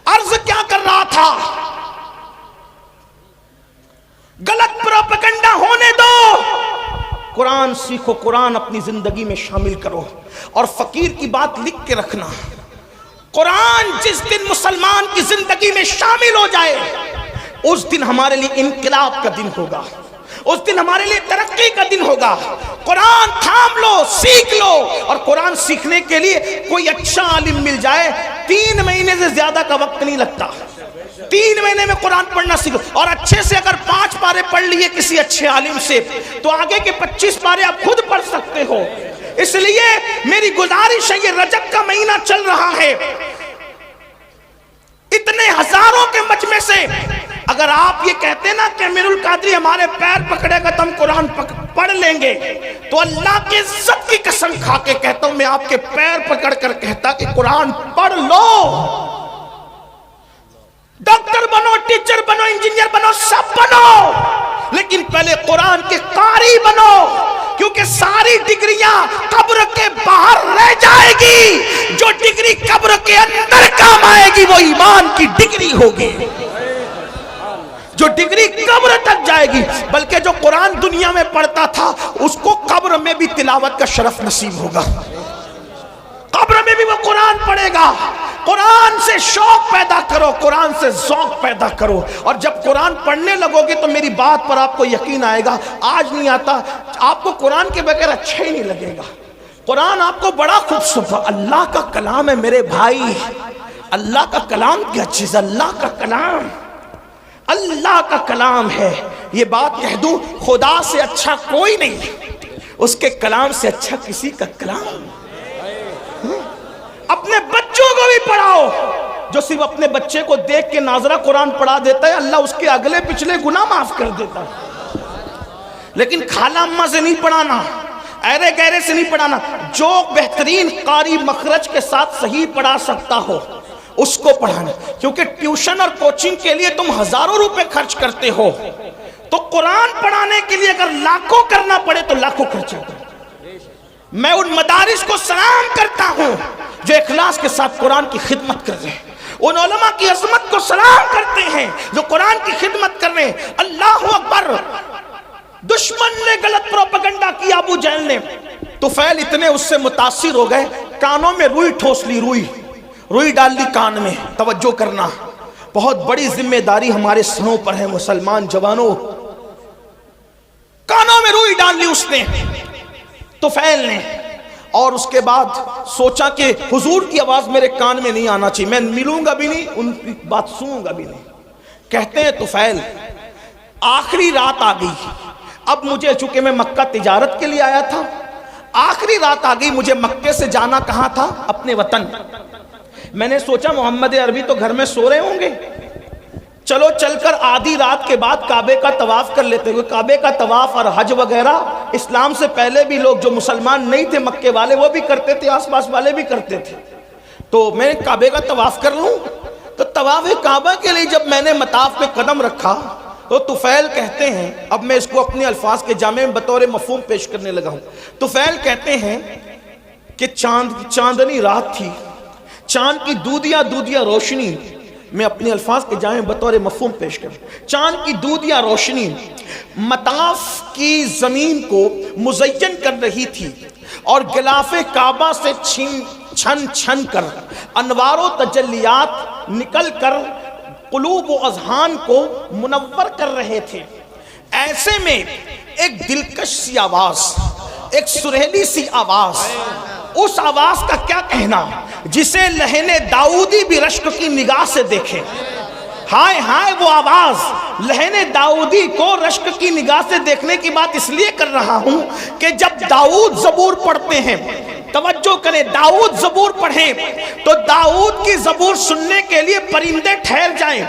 عرض کیا کر رہا تھا؟ غلط پروپیگنڈا ہونے دو، قرآن سیکھو، قرآن اپنی زندگی میں شامل کرو. اور فقیر کی بات لکھ کے رکھنا، قرآن جس دن مسلمان کی زندگی میں شامل ہو جائے، اس دن ہمارے لیے انقلاب کا دن ہوگا، اس دن ہمارے لیے ترقی کا دن ہوگا. قرآن تھام لو، سیکھ لو. اور قرآن سیکھنے کے لیے کوئی اچھا عالم مل جائے، 3 مہینے سے زیادہ کا وقت نہیں لگتا. 3 مہینے میں قرآن پڑھنا سیکھو. اور اچھے سے اگر 5 پارے پڑھ لیے کسی اچھے عالم سے تو آگے کے 25 پارے آپ خود پڑھ سکتے ہو. اس لیے میری گزارش ہے، یہ رجب کا مہینہ چل رہا ہے، اتنے ہزاروں کے مجمع سے اگر آپ یہ کہتے نا کہ امیر القادری ہمارے پیر پکڑے گا تو ہم قرآن پڑھ لیں گے، تو اللہ کی عزت کی قسم کھا کے کہتا ہوں، میں آپ کے پیر پکڑ کر کہتا کہ قرآن پڑھ لو. ڈاکٹر بنو، ٹیچر بنو، انجینئر بنو، سب بنو، لیکن پہلے قرآن کے قاری بنو، کیونکہ ساری ڈگریاں قبر کے باہر رہ جائے گی. جو ڈگری قبر کے اندر کام آئے گی وہ ایمان کی ڈگری ہوگی، جو ڈگری قبر تک جائے گی. بلکہ جو قرآن دنیا میں پڑھتا تھا اس کو قبر میں بھی تلاوت کا شرف نصیب ہوگا، قبر میں بھی وہ قرآن پڑھے گا. قرآن سے شوق پیدا کرو، قرآن سے ذوق پیدا کرو. اور جب قرآن پڑھنے لگو گے تو میری بات پر آپ کو یقین آئے گا. آج نہیں آتا، آپ کو قرآن کے بغیر اچھا ہی نہیں لگے گا. قرآن آپ کو بڑا خوبصورت، اللہ کا کلام ہے میرے بھائی. اللہ کا کلام کیا چیز، اللہ کا کلام، اللہ کا کلام ہے. یہ بات کہہ دوں، خدا سے اچھا کوئی نہیں، اس کے کلام سے اچھا کسی کا کلام. اپنے بچوں کو بھی پڑھاؤ. جو صرف اپنے بچے کو دیکھ کے ناظرہ قرآن پڑھا دیتا ہے، اللہ اس کے اگلے پچھلے گناہ معاف کر دیتا ہے. لیکن خالہ اماں سے نہیں پڑھانا، ایرے گہرے سے نہیں پڑھانا. جو بہترین قاری مخرج کے ساتھ صحیح پڑھا سکتا ہو اس کو پڑھانا. کیونکہ ٹیوشن اور کوچنگ کے لیے تم ہزاروں روپے خرچ کرتے ہو، تو قرآن پڑھانے کے لیے اگر لاکھوں کرنا پڑے تو لاکھوں خرچہ کرو۔ میں ان مدارس کو سلام کرتا ہوں جو اخلاص کے ساتھ قرآن کی خدمت کر رہے ہیں، ان علماء کی عظمت کو سلام کرتے ہیں جو قرآن کی خدمت کر رہے ہیں۔ اللہ اکبر! دشمن نے غلط پروپیگنڈا کیا، ابو جہل نے، طفیل اتنے اس سے متاثر ہو گئے، کانوں میں روئی ٹھوس لی، روئی ڈال لی کان میں۔ توجہ کرنا، بہت بڑی ذمہ داری ہمارے سروں پر ہے مسلمان جوانوں۔ کانوں میں روئی ڈال لی اس نے، طفیل نے، اور اس کے بعد سوچا کہ حضور کی آواز میرے کان میں نہیں آنا چاہیے، میں ملوں گا بھی نہیں، ان کی بات سنوں گا بھی نہیں۔ کہتے ہیں طفیل آخری رات آ گئی، اب مجھے چونکہ میں مکہ تجارت کے لیے آیا تھا، آخری رات آ گئی، مجھے مکے سے جانا کہاں تھا؟ اپنے وطن۔ میں نے سوچا محمد عربی تو گھر میں سو رہے ہوں گے، چلو چل کر آدھی رات کے بعد کعبے کا طواف کر لیتے ہوئے۔ کعبے کا طواف اور حج وغیرہ اسلام سے پہلے بھی لوگ جو مسلمان نہیں تھے مکے والے وہ بھی کرتے تھے، آس پاس والے بھی کرتے تھے، تو میں کعبے کا طواف کر لوں۔ تو طواف کعبہ کے لیے جب میں نے مطاف پہ قدم رکھا تو طفیل کہتے ہیں، اب میں اس کو اپنے الفاظ کے جامع میں بطور مفہوم پیش کرنے لگا ہوں۔ طفیل کہتے ہیں کہ چاندنی رات تھی، چاند کی دودیا روشنی، میں اپنے الفاظ کے جامع بطور مفہوم پیش کروں، چاند کی دودیا روشنی مطاف کی زمین کو مزین کر رہی تھی، اور غلاف کعبہ سے چھن کر انوار و تجلیات نکل کر قلوب و اذہان کو منور کر رہے تھے۔ ایسے میں ایک دلکش سی آواز، ایک سریلی سی آواز، اس آواز کا کیا کہنا جسے لہن داؤدی بھی رشک کی نگاہ سے دیکھے۔ ہائے ہائے وہ آواز، لہن داؤدی کو رشک کی نگاہ سے دیکھنے کی بات اس لیے کر رہا ہوں کہ جب داؤد زبور پڑھتے ہیں، توجہ کریں، داؤد زبور پڑھیں تو داؤد کی زبور سننے کے لیے پرندے ٹھہر جائیں،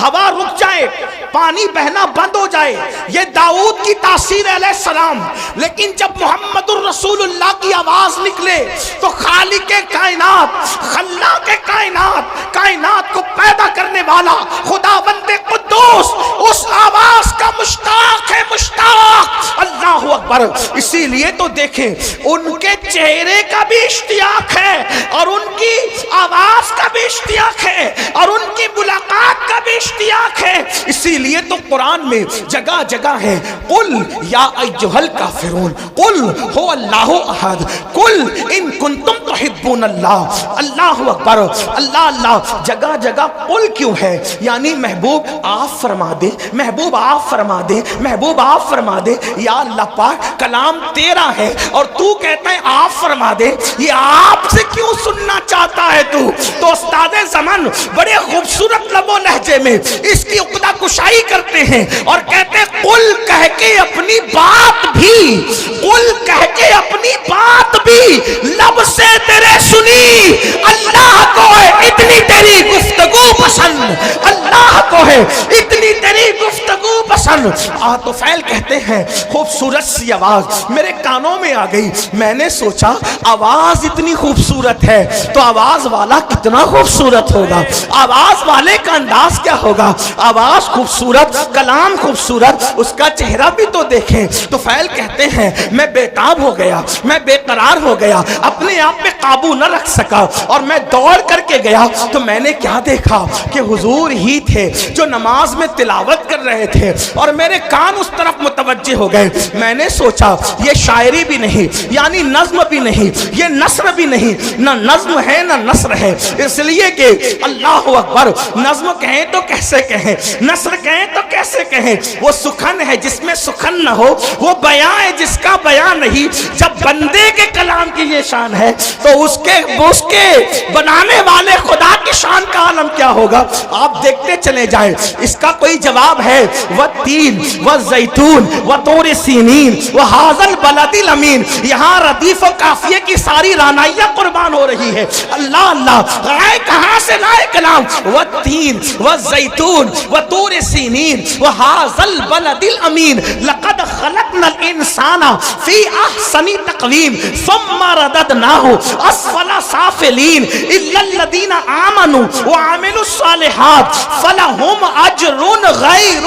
ہوا رک جائے، پانی بہنا بند ہو جائے، یہ داؤد کی تاثیر علیہ السلام۔ لیکن جب محمد الرسول اللہ کی آواز نکلے تو خالق کائنات، خلاق کائنات، کائنات کو پیدا کرنے والا خداوند قدوس اس آواز کا مشتاق ہے، مشتاق۔ اللہ اکبر! اسی لیے تو دیکھیں ان کے چہرے کا بھی اشتیاق ہے اور ان کی آواز کا بھی اشتیاق ہے اور ان کی ملاقات کا بھی اشتیاق ہے۔ اسی لیے تو قرآن میں جگہ جگہ ہے، قل یا ایھا الکافرون قل هو اللہ احد قل ان کنتم تحبون اللہ۔ اللہ اکبر! اللہ اللہ! جگہ جگہ قل کیوں ہے؟ یعنی محبوب آپ فرما دے، محبوب آپ فرما دے، محبوب آپ فرما دے۔ یا اللہ پاک کلام تیرا ہے اور تو کہتا ہے آپ فرما دے، یہ آپ سے کیوں سننا چاہتا ہے تو استاد زمان بڑے خوبصورت لب و لہجے میں اس کی عقدہ کشائی کرتے ہیں اور کہتے ہیں قل کہہ کے اپنی بات بھی، قل کہہ کے اپنی بات بھی لب سے تیرے سنی۔ اللہ کو ہے اتنی تیری گفتگو پسند، اللہ کو ہے اتنی تیری گفتگو پسند۔ طفیل کہتے ہیں خوبصورت سی آواز میرے کانوں میں آ گئی، میں نے سوچا آواز اتنی خوبصورت ہے تو آواز والا کتنا خوبصورت ہوگا، آواز والے کا انداز کیا ہوگا۔ آواز خوبصورت، کلام خوبصورت، اس کا چہرہ بھی تو دیکھیں۔ طفیل کہتے ہیں میں بےتاب ہو گیا، میں بے قرار ہو گیا، اپنے آپ پہ قابو نہ رکھ سکا اور میں دوڑ کر کے گیا تو میں نے کیا دیکھا کہ حضور ہی تھے جو نماز میں تلاوت کر رہے تھے اور میرے کان اس طرف متوجہ ہو گئے۔ میں نے سوچا یہ شاعری بھی نہیں، یعنی نظم بھی نہیں، یہ نثر بھی نہیں، نہ نظم ہے نہ نثر ہے، اس لیے کہ اللہ اکبر نظم کہیں تو کیسے کہیں، نثر کہیں تو کیسے کہیں۔ وہ سخن ہے جس میں سخن نہ ہو، وہ بیان ہے جس کا بیان نہیں۔ جب بندے کے کلام کی یہ شان ہے تو اس کے بنانے والے خدا کی شان کا عالم کیا ہوگا؟ آپ دیکھتے چلے جائیں، اس کا کوئی جواب ہے والتین والزیتون وطور سینین وہذا البلد الامین۔ یہاں ردیف و قافیے کی ساری رانائیاں قربان ہو رہی ہے۔ اللہ اللہ آئے کہاں سے لائے کلام؟ والتین والزیتون وطور سینین وہذا البلد الامین لقد خلقنا الانسان فی احسن تقویم ثم رددناہ اسفل سافلین الا الذین آمنوا وعملوا الصالحات فلہم اجر غیر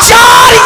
4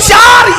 4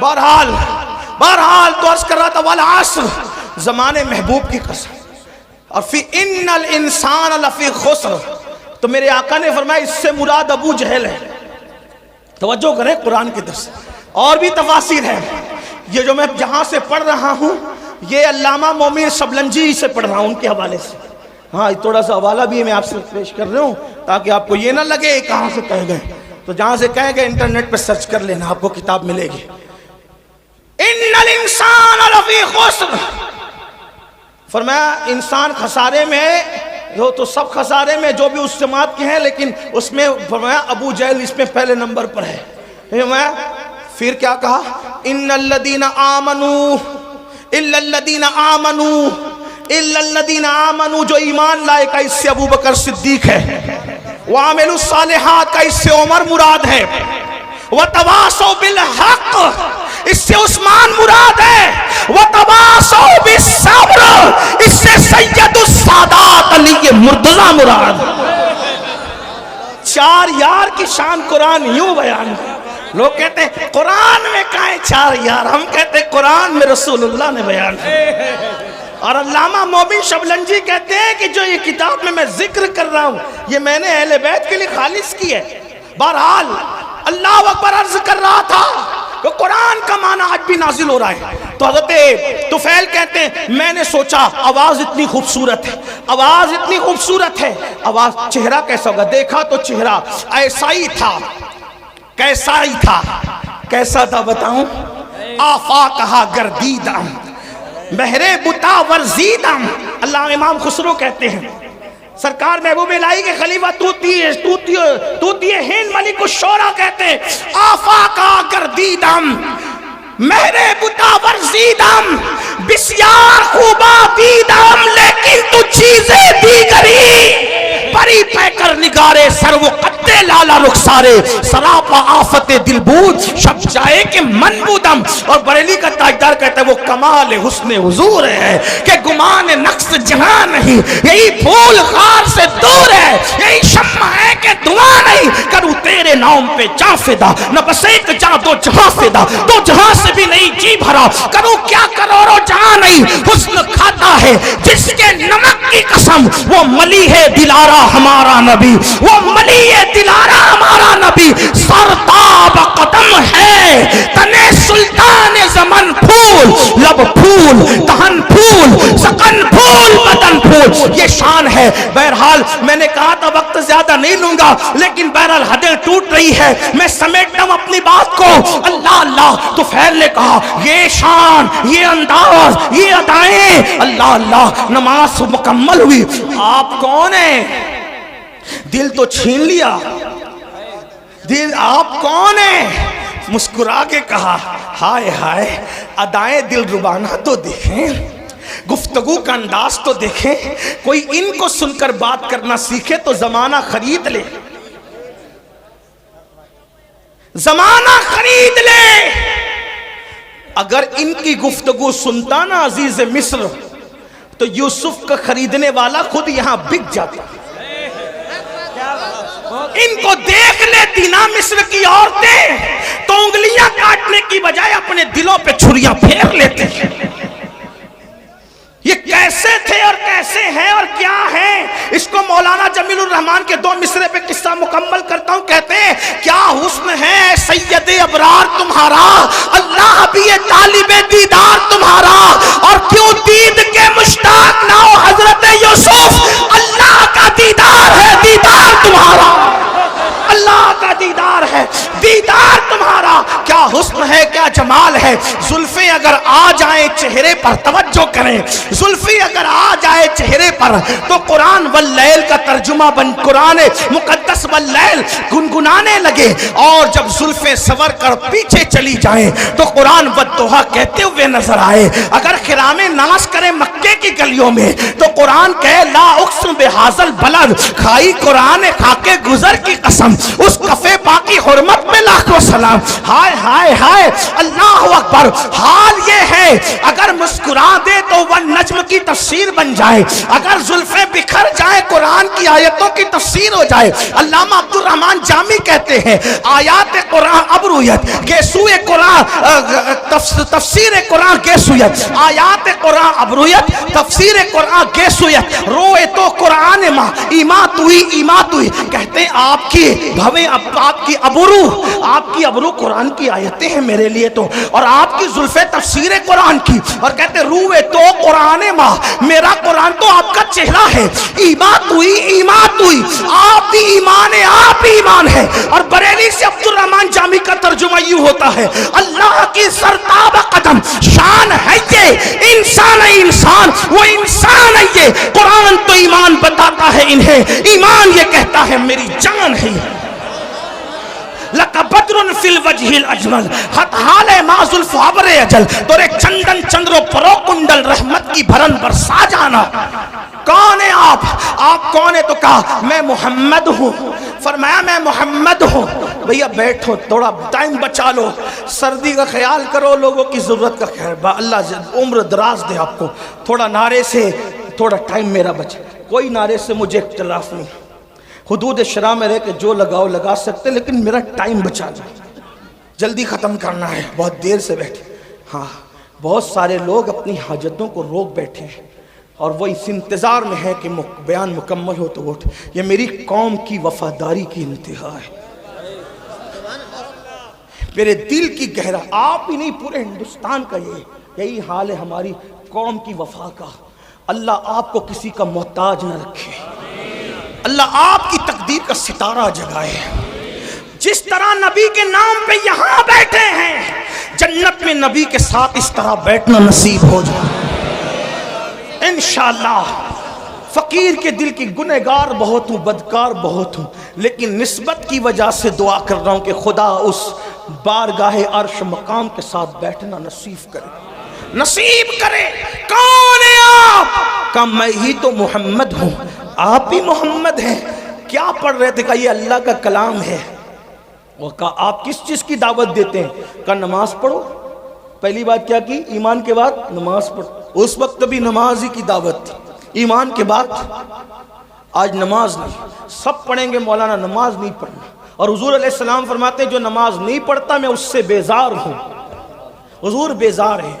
بہرحال تو عرض کر رہا تھا والعصر، زمانے محبوب کی قسم، اور فی ان الانسان لفی خسر، تو میرے آقا نے فرمایا اس سے مراد ابو جہل ہے۔ توجہ کریں قرآن کی درس، اور بھی تفاسیر ہے، یہ جو میں جہاں سے پڑھ رہا ہوں یہ علامہ مومن شبلنجی سے پڑھ رہا ہوں، ان کے حوالے سے، ہاں تھوڑا سا حوالہ بھی میں آپ سے پیش کر رہا ہوں تاکہ آپ کو یہ نہ لگے کہاں سے کہہ گئے، تو جہاں سے کہہ گئے انٹرنیٹ پہ سرچ کر لینا، آپ کو کتاب ملے گی۔ ان الانسان لفی خسر، فرمایا انسان خسارے میں، جو تو سب خسارے میں جو بھی اس جماعت کے ہیں، لیکن اس میں فرمایا ابو جہل اس میں پہلے نمبر پر ہے۔ پھر کیا کہا؟ ان الذین آمنوا الا الذین آمنوا الا الذین آمنوا، جو ایمان لائے کا اس سے ابو بکر صدیق ہے، وعملوا الصالحات کا اس سے عمر مراد ہے، وتواصوا بالحق اس سے عثمان مراد ہے، وتواصوا بالصبر اس سے سید السادات علی مرتضی مراد۔ چار یار کی شان قرآن یوں بیان ہے۔ لوگ کہتے ہیں قرآن میں کہاں ہے چار یار، ہم کہتے ہیں قرآن میں رسول اللہ نے بیان ہے۔ اور علامہ مومن شبلنجی کہتے ہیں کہ جو یہ کتاب میں ذکر کر رہا ہوں یہ میں نے اہل بیت کے لیے خالص کی ہے۔ بہرحال اللہ اکبر عرض کر رہا تھا کہ قرآن کا معنی آج بھی نازل ہو رہا ہے۔ تو حضرت طفیل کہتے ہیں میں نے سوچا آواز اتنی خوبصورت ہے، آواز اتنی خوبصورت ہے، آواز، چہرہ کیسا ہوگا؟ دیکھا تو چہرہ ایسا ہی تھا، کیسا ہی تھا، کیسا تھا بتاؤں؟ آفاقہا گردیدہ بہرے بتا ورزیدم، اللہ امام خسرو کہتے ہیں، سرکار محبوب الہی کے خلیفہ توتی ہند ملک الشورى کہتے ہیں آفاقا گردیدم مہرے بتا ورزیدم بسیار خوبا دیدم، لیکن تو چیزیں دیگری پری پیکر نگارے سر و قد لالا رخسارے سراپا آفت دل بود شب جائے کہ من بودم۔ اور بریلی کا تاجدار کہتا ہے وہ کمال حسن حضور ہے کہ گمان نقص جہاں نہیں، یہی پھول غار سے دور ہے، یہی شمع ہے کہ دعا نہیں، کروں تیرے نام پہ جاں فدا، نہ بس ایک جاں دو جہاں فدا، دو جہاں سے بھی نہیں جی بھرا، کروں کیا کروڑوں جہاں نہیں، حسن کھاتا ہے جس کے نمک کی قسم، وہ ملی ہے دلارا ہمارا نبی، وہ ملی ہے دلارا ہمارا نبی، سرتاب قدم ہے تنے سلطان زمن پھول، لب پھول دہن پھول سکن پھول بدن پھول، یہ شان ہے۔ بہرحال میں نے کہا تھا وقت زیادہ نہیں لوں گا، لیکن بہرحال حدیں ٹوٹ رہی ہے، میں سمیٹتا ہوں اپنی بات کو۔ اللہ اللہ تو فیل نے کہا یہ شان، یہ انداز، یہ ادائیں، اللہ اللہ نماز مکمل ہوئی۔ آپ کون ہیں؟ دل تو چھین لیا، دل آپ کون ہیں؟ مسکرا کے کہا ہائے ہائے ادائیں دل ربانہ تو دیکھیں، گفتگو کا انداز تو دیکھیں، کوئی ان کو سن کر بات کرنا سیکھے تو زمانہ خرید لے، زمانہ خرید لے۔ اگر ان کی گفتگو سنتا نا عزیز مصر تو یوسف کا خریدنے والا خود یہاں بک جاتا۔ ان کو دیکھ لیتی نا مصر کی عورتیں تو انگلیاں کاٹنے کی بجائے اپنے دلوں پہ چھریاں پھیر لیتے ہیں۔ یہ کیسے تھے اور کیسے ہیں اور کیا ہیں، اس کو مولانا جمیل الرحمن کے دو مصرے پہ قصہ مکمل کرتا ہوں۔ کہتے ہیں کیا حسن ہے سید ابرار تمہارا، اللہ بھی طالب دیدار تمہارا، اور کیوں دید کے مشتاق نہ ہو حضرت یوسف، اللہ کا دیدار ہے دیدار تمہارا، اللہ کا دیدار ہے دیدار تمہارا۔ کیا حسن ہے کیا جمال ہے، زلفیں اگر آ جائیں چہرے پر، توجہ کریں، زلفیں اگر آ جائے چہرے پر تو قرآن واللیل کا ترجمہ بن قرآن مقدس واللیل گنگنانے لگے، اور جب زلفیں سور کر پیچھے چلی جائیں تو قرآن والضحیٰ کہتے ہوئے نظر آئے۔ اگر آخرہ میں ناز کرے مکے کی گلیوں میں تو قرآن کہے لا اقسم بہذل بلد، کھائی قرآن کھا کے گزر کی قسم، اس کفے باقی حرمت میں لاکھوں سلام۔ ہائے ہائے ہائے اللہ اکبر، حال یہ ہے اگر مسکرا دے تو وہ نجم کی تفسیر بن جائے، اگر زلفیں بکھر جائے قرآن کی آیتوں کی تفسیر ہو جائے۔ علامہ عبد الرحمن جامی کہتے ہیں آیات قرآن ابرویت گیسوئے قرآن، تفسیر قرآن گیسویت، آیات قرآن ابرویت، تفسیر قرآن گیسویت، روئے تو قرآن ماں ایمات ہوئی ایمات ہوئی۔ کہتے ہیں آپ کی بھویں آپ کی ابرو قرآن کی آیتیں ہیں میرے لیے تو، اور آپ کی زلفیں تفسیر قرآن کی، اور کہتے روئے تو قرآن ماں، میرا قرآن تو آپ کا چہرہ ہے۔ ایمات ہوئی ایمات ہوئی، آپ بھی ایمان ہے، آپ بھی ایمان ہے۔ اور بریلی سے عبد الرحمن جامی کا ترجمہ یوں ہوتا ہے اللہ کی سرتاب قدم شان ہے یہ، انسان ہے انسان، وہ انسان ہے یہ، قرآن تو ایمان بتاتا ہے انہیں، ایمان یہ کہتا ہے میری جان ہے۔ لَكَ بَدْرٌ فِي الْوَجْهِ الْأَجْمَلِ خطحال ماز الفابر اجل، تورے چندن چندرو پرو کنڈل رحمت کی بھرن برسا جانا۔ کون ہے آپ کون ہے؟ تو کہا میں محمد ہوں۔ فرمایا میں محمد ہوں۔ بھیا بیٹھو، تھوڑا ٹائم بچا لو، سردی کا خیال کرو، لوگوں کی ضرورت کا خیر، اللہ عمر دراز دے آپ کو۔ تھوڑا نعرے سے تھوڑا ٹائم میرا بچے، کوئی نعرے سے مجھے اختلاف نہیں، حدود شرع میں رہ کے جو لگاؤ لگا سکتے، لیکن میرا ٹائم بچا جائے، جلدی ختم کرنا ہے، بہت دیر سے بیٹھے۔ ہاں بہت سارے لوگ اپنی حاجتوں کو روک بیٹھے ہیں اور وہ اس انتظار میں ہے کہ بیان مکمل ہو تو وہ یہ میری قوم کی وفاداری کی انتہا ہے، میرے دل کی گہرا، آپ ہی نہیں پورے ہندوستان کا یہی حال ہے ہماری قوم کی وفا کا۔ اللہ آپ کو کسی کا محتاج نہ رکھے، اللہ آپ کی تقدیر کا ستارہ جگائے۔ جس طرح نبی کے نام پہ یہاں بیٹھے ہیں، جنت میں نبی کے ساتھ اس طرح بیٹھنا نصیب ہو جائے انشاءاللہ۔ فقیر کے دل کی گنہگار بہت ہوں، بدکار بہت ہوں، لیکن نسبت کی وجہ سے دعا کر رہا ہوں کہ خدا اس بارگاہ عرش مقام کے ساتھ بیٹھنا نصیب کرے، نصیب کرے۔ کون ہے آپ؟ کہا میں ہی تو محمد ہوں۔ آپ بھی محمد ہیں؟ کیا پڑھ رہے تھے؟ کہا یہ اللہ کا کلام ہے۔ وہ کہا آپ کس چیز کی دعوت دیتے ہیں؟ کہا نماز پڑھو۔ پہلی بات کیا کی؟ ایمان کے بعد نماز پڑھو۔ اس وقت بھی نماز ہی کی دعوت تھی، ایمان کے بعد آج نماز نہیں۔ سب پڑھیں گے مولانا نماز نہیں پڑھنا، اور حضور علیہ السلام فرماتے ہیں جو نماز نہیں پڑھتا میں اس سے بیزار ہوں۔ حضور بیزار ہیں،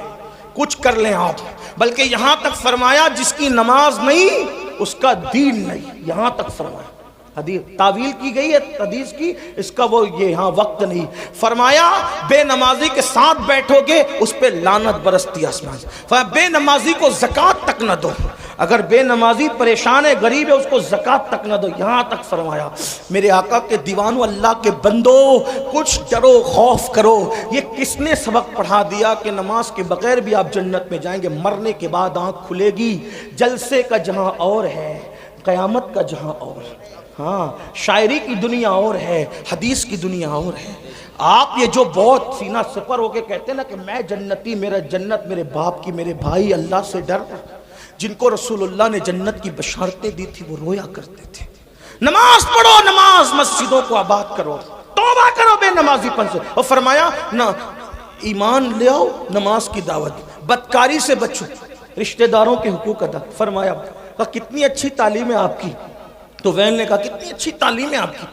کچھ کر لیں آپ، بلکہ یہاں تک فرمایا جس کی نماز نہیں اس کا دین نہیں، یہاں تک فرمایا۔ حدیث تعویل کی گئی ہے حدیث کی، اس کا وہ یہ یہاں وقت نہیں۔ فرمایا بے نمازی کے ساتھ بیٹھو گے اس پہ لعنت برستی آسمان سے۔ فرمایا بے نمازی کو زکوٰۃ تک نہ دو، اگر بے نمازی پریشان ہے غریب ہے اس کو زکوٰۃ تک نہ دو، یہاں تک فرمایا۔ میرے آقا کے دیوانوں، اللہ کے بندو، کچھ ڈرو خوف کرو۔ یہ کس نے سبق پڑھا دیا کہ نماز کے بغیر بھی آپ جنت میں جائیں گے؟ مرنے کے بعد آنکھ کھلے گی، جلسے کا جہاں اور ہے، قیامت کا جہاں اور ہے۔ ہاں شاعری کی دنیا اور ہے، حدیث کی دنیا اور ہے۔ آپ یہ جو بہت سینہ سپر ہو کے کہتے ہیں نا کہ میں جنتی، میرا جنت میرے باپ کی، میرے بھائی اللہ سے ڈر، جن کو رسول اللہ نے جنت کی بشارتیں دی تھی وہ رویا کرتے تھے۔ نماز پڑھو، نماز مسجدوں کو آباد کرو، توبہ کرو بے نمازی پن سے۔ اور فرمایا نہ ایمان لے آؤ، نماز کی دعوت، بدکاری سے بچو، رشتہ داروں کے حقوق ادا۔ فرمایا کتنی اچھی تعلیم ہے آپ کی؟ تو ویل نے کہا کتنی اچھی تعلیم ہے آپ کی؟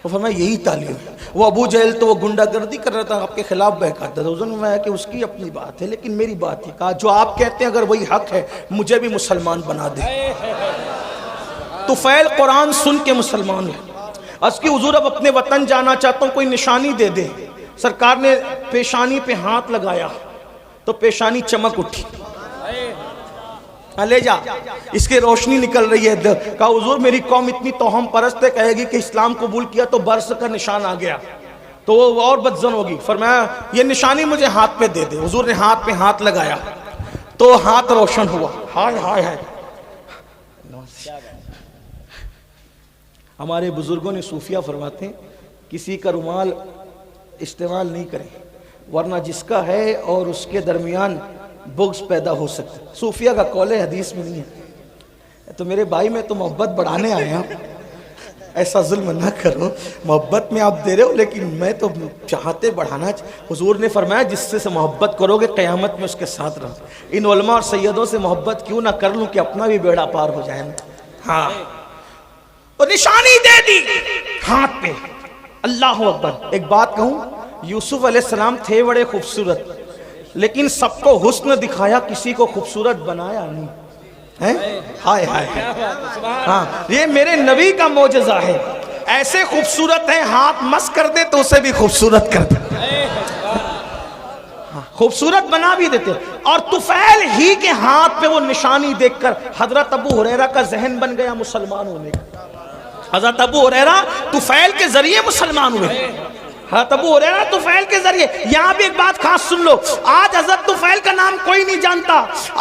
وہ فرمایا یہی تعلیم ہے۔ وہ ابو جہل تو وہ گنڈا گردی کر رہا تھا، آپ کے خلاف بہکاتا تھا، حضور نے فرمایا کہ اس کی اپنی بات ہے، لیکن میری بات یہ کہا جو آپ کہتے ہیں اگر وہی حق ہے مجھے بھی مسلمان بنا دے۔ طفیل قرآن سن کے مسلمان ہے۔ اس کی حضور اب اپنے وطن جانا چاہتا ہوں، کوئی نشانی دے دے۔ سرکار نے پیشانی پہ ہاتھ لگایا تو پیشانی چمک اٹھی، لے جا، اس کی روشنی نکل رہی ہے۔ کہا حضور میری قوم اتنی توہم پرست ہے، کہے گی کہ اسلام قبول کیا تو برس کا نشان آ گیا تو وہ اور بدزن ہوگی۔ فرمایا یہ نشانی مجھے ہاتھ پہ دے دے۔ حضور نے ہاتھ پہ ہاتھ لگایا تو ہاتھ روشن ہوا۔ ہائے ہائے ہائے، ہمارے بزرگوں نے صوفیہ فرماتے ہیں کسی کا رومال استعمال نہیں کریں، ورنہ جس کا ہے اور اس کے درمیان بغض پیدا ہو سکتا ہے. صوفیہ کا قول ہے، حدیث میں نہیں ہے. تو میرے بھائی میں تو محبت بڑھانے آیا ہوں، ایسا ظلم نہ کرو. محبت میں آپ دے رہے ہو لیکن میں تو چاہتے بڑھانا. حضور نے فرمایا جس سے محبت کرو گے قیامت میں اس کے ساتھ رہو. ان علماء اور سیدوں سے محبت کیوں نہ کر لوں کہ اپنا بھی بیڑا پار ہو جائے. ہاں تو نشانی دے دی ہاتھ پہ. اللہ اکبر. ایک بات کہوں، یوسف علیہ السلام تھے بڑے خوبصورت، لیکن سب کو حسن دکھایا، کسی کو خوبصورت بنایا نہیں. ہائے ہائے. ہاں یہ میرے نبی کا معجزہ ہے. ایسے خوبصورت ہیں ہاتھ مس کر دے تو اسے بھی خوبصورت کر دے، خوبصورت بنا بھی دیتے. اور طفیل ہی کے ہاتھ پہ وہ نشانی دیکھ کر حضرت ابو ہریرہ کا ذہن بن گیا مسلمان ہونے کا. حضرت ابو ہریرہ طفیل کے ذریعے مسلمان ہوئے. حضرت ابو ہریرہ طفیل کے ذریعے. یہاں بھی ایک بات خاص سن لو، آج حضرت طفیل کا نام کوئی نہیں جانتا،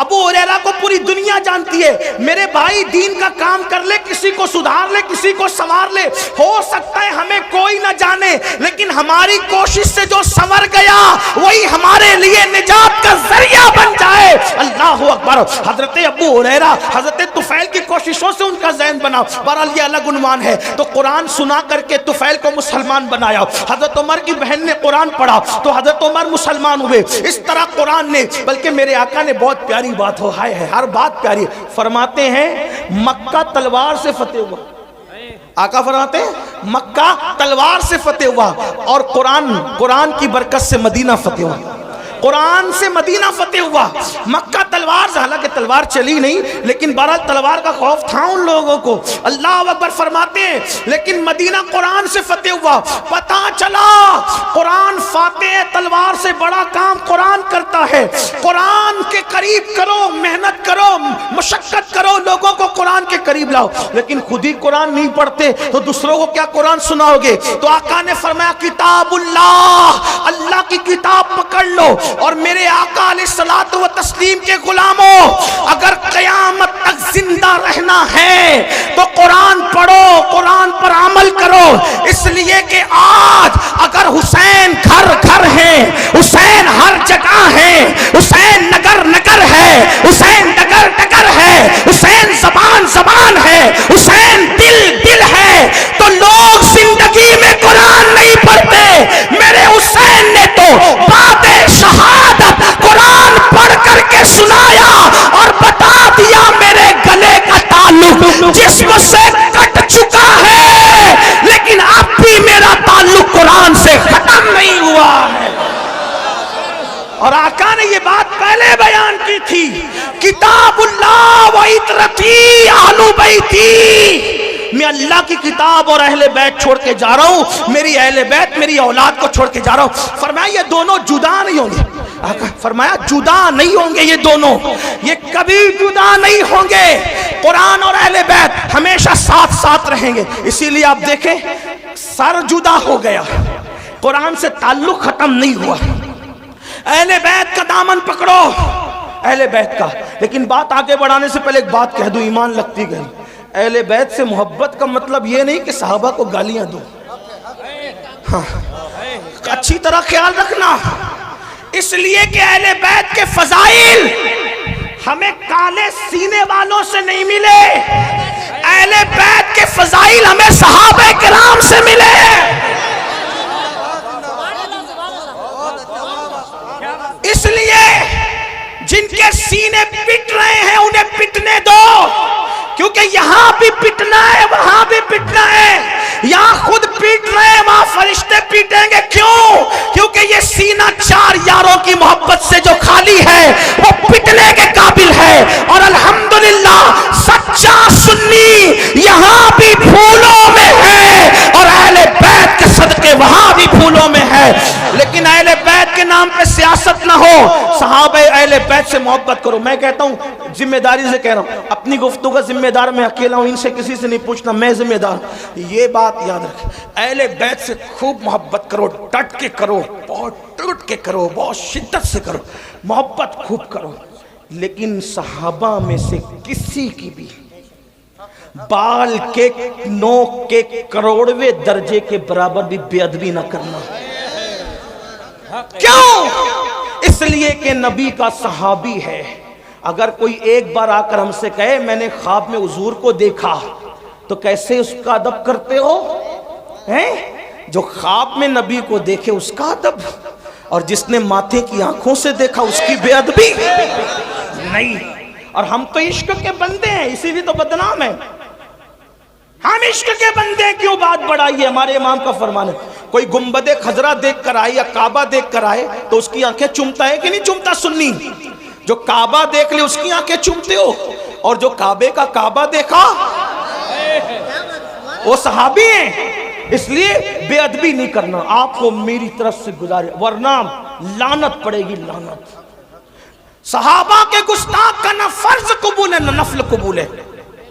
ابو ہریرہ کو پوری دنیا جانتی ہے. میرے بھائی دین کا کام کر لے، کسی کو سدھار لے، کسی کو سنوار لے. ہو سکتا ہے ہمیں کوئی نہ جانے، لیکن ہماری کوشش سے جو سنور گیا وہی ہمارے لیے نجات کا ذریعہ بن جائے. اللہ اکبر. حضرت ابو ہریرہ حضرت طفیل کی کوششوں سے ان کا ذہن بنا. بہرحال یہ الگ عنوان ہے. تو قرآن سنا کر کے طفیل کو مسلمان بنایا. حضرت عمر کی بہن نے قرآن پڑھا تو حضرت عمر مسلمان ہوئے. اس طرح قرآن نے، بلکہ میرے آقا نے بہت پیاری بات ہو، ہائے ہے ہر بات پیاری. فرماتے ہیں مکہ تلوار سے فتح ہوا. آقا فرماتے ہیں مکہ تلوار سے فتح ہوا، اور قرآن کی برکت سے مدینہ فتح ہوا. قرآن سے مدینہ فتح ہوا. مکہ تلوار سے، حالانکہ تلوار چلی نہیں لیکن بہرحال تلوار کا خوف تھا ان لوگوں کو. اللہ اکبر فرماتے ہیں لیکن مدینہ قرآن سے فتح ہوا. پتہ چلا قرآن فاتح ہے، تلوار سے بڑا کام قرآن کرتا ہے. قرآن کے قریب کرو، محنت کرو، مشقت کرو، لوگوں کو قرآن کے قریب لاؤ. لیکن خود ہی قرآن نہیں پڑھتے تو دوسروں کو کیا قرآن سناؤ گے؟ تو آقا نے فرمایا کتاب اللہ کی کتاب پکڑ لو. اور میرے آقا علیہ الصلوۃ والتسلیم کے غلاموں، اگر قیامت تک زندہ رہنا ہے تو قرآن پڑھو، قرآن پر عمل کرو. اس لیے کہ آج اگر حسین گھر گھر ہے، حسین ہر جگہ ہے، حسین نگر نگر ہے، حسین ڈگر ڈگر ہے، حسین زبان زبان ہے، حسین دل دل ہے، تو لوگ زندگی میں قرآن نہیں پڑھتے. میرے حسین نے تو بات شہادت قرآن پڑھ کر کے سنایا اور بتا دیا میرے گلے کا تعلق جسم سے کٹ چکا ہے، لیکن اب بھی میرا تعلق قرآن سے ختم نہیں ہوا ہے. اور آقا نے یہ بات پہلے بیان کی تھی، کتاب اللہ و عطرتی اہل بیتی. میں اللہ کی کتاب اور اہل بیت چھوڑ کے جا رہا ہوں، میری اہل بیت میری اولاد کو چھوڑ کے جا رہا ہوں. فرمایا یہ دونوں جدا نہیں ہوں گے. فرمایا جدا نہیں ہوں گے، یہ دونوں یہ کبھی جدا نہیں ہوں گے. قرآن اور اہل بیت ہمیشہ ساتھ ساتھ رہیں گے. اسی لیے آپ دیکھیں سر جدا ہو گیا، قرآن سے تعلق ختم نہیں ہوا. اہل بیت کا دامن پکڑو، اہل بیت کا. لیکن بات آگے بڑھانے سے پہلے ایک بات کہہ دوں، ایمان لگتی گئی. اہل بیت سے محبت کا مطلب یہ نہیں کہ صحابہ کو گالیاں دو. ہاں اچھی طرح خیال رکھنا، اس لیے کہ اہل بیت کے فضائل ہمیں کالے سینے والوں سے نہیں ملے. اہل بیت کے فضائل ہمیں صحابہ کرام سے ملے. اس لیے جن کے سینے پٹ رہے ہیں انہیں پٹنے دو، کیونکہ یہاں بھی پٹنا ہے وہاں بھی پٹنا ہے. یہاں خود پیٹ رہے ہیں وہاں فرشتے پیٹیں گے. کیوں؟ کیونکہ یہ سینہ چار یاروں کی محبت سے جو خالی ہے وہ پٹنے کے قابل ہے. اور الحمدللہ سچا سنی یہاں بھی پھولوں میں ہے اور اہل بیت کے صدقے وہاں بھی پھولوں میں ہے. لیکن اہل بیت کے نام پہ سیاست نہ ہو، صحابہ اہل بیت سے محبت کرو. میں کہتا ہوں ذمہ داری سے کہہ رہا ہوں، اپنی گفتگو کا ذمہ دار میں اکیلا ہوں، ان سے کسی سے نہیں پوچھنا، میں ذمہ دار. یہ بات یاد رکھ، اہل بیت سے خوب محبت کرو، ڈٹ کے کرو، بہت ٹوٹ کے کرو، بہت شدت سے کرو، محبت خوب کرو. لیکن صحابہ میں سے کسی کی بھی بال کے نوک کے کروڑویں درجے کے برابر بھی بے ادبی نہ کرنا. کیوں؟ اس لیے کہ نبی کا صحابی ہے. اگر کوئی ایک بار آ کر ہم سے کہے میں نے خواب میں حضور کو دیکھا، تو کیسے اس کا ادب کرتے ہو؟ جو خواب میں نبی کو دیکھے اس کا ادب، اور جس نے ماتھے کی آنکھوں سے دیکھا اس کی بے ادبی نہیں. اور ہم تو عشق کے بندے ہیں، اسی لیے تو بدنام ہے. ہم عشق کے بندے ہیں، کیوں بات بڑھائی ہے؟ ہمارے امام کا فرمان ہے کوئی گنبد خضرا دیکھ کر آئے یا کعبہ دیکھ کر آئے تو اس کی آنکھیں چومتا ہے کہ نہیں چومتا؟ سنی جو کعبہ دیکھ لے اس کی آنکھیں چومتے ہو، اور جو کعبے کا کعبہ دیکھا وہ صحابی ہیں. اس لیے بے ادبی نہیں کرنا. آپ کو میری طرف سے گزارش، ورنہ لعنت پڑے گی، لعنت. صحابہ کے گستاخ کا نہ فرض قبول ہے نہ نفل قبول ہے.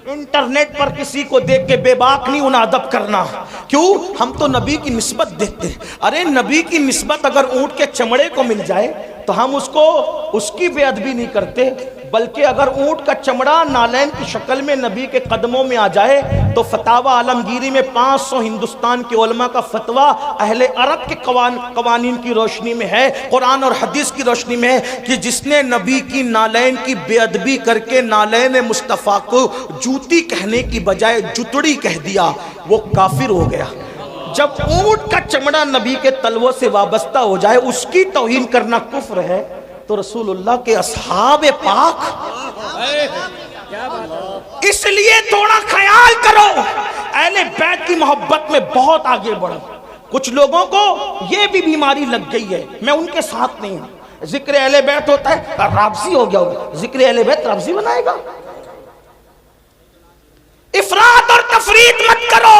انٹرنیٹ پر کسی کو دیکھ کے بے باک نہیں ہونا، ادب کرنا. کیوں؟ ہم تو نبی کی نسبت دیکھتے ہیں. ارے نبی کی نسبت اگر اونٹ کے چمڑے کو مل جائے تو ہم اس کی بے ادبی نہیں کرتے، بلکہ اگر اونٹ کا چمڑا نالین کی شکل میں نبی کے قدموں میں آ جائے تو فتاوی عالمگیری میں 500 ہندوستان کے علماء کا فتویٰ اہل عرب کے قوانین کی روشنی میں ہے، قرآن اور حدیث کی روشنی میں ہے کہ جس نے نبی کی نالین کی بے ادبی کر کے نالین مصطفیٰ کو جوتی کہنے کی بجائے جتڑی کہہ دیا، وہ کافر ہو گیا. جب اونٹ کا چمڑا نبی کے تلووں سے وابستہ ہو جائے اس کی توہین کرنا کفر ہے، تو رسول اللہ کے اصحاب پاک. اس لیے تھوڑا خیال کرو، اہل بیت کی محبت میں بہت آگے بڑھو. کچھ لوگوں کو یہ بھی بیماری لگ گئی ہے، میں ان کے ساتھ نہیں ہوں. ذکر اہل بیت ہوتا ہے رابضی ہو گیا ہوگا، ذکر اہل بیت رابضی بنائے گا. افراط اور تفریط مت کرو.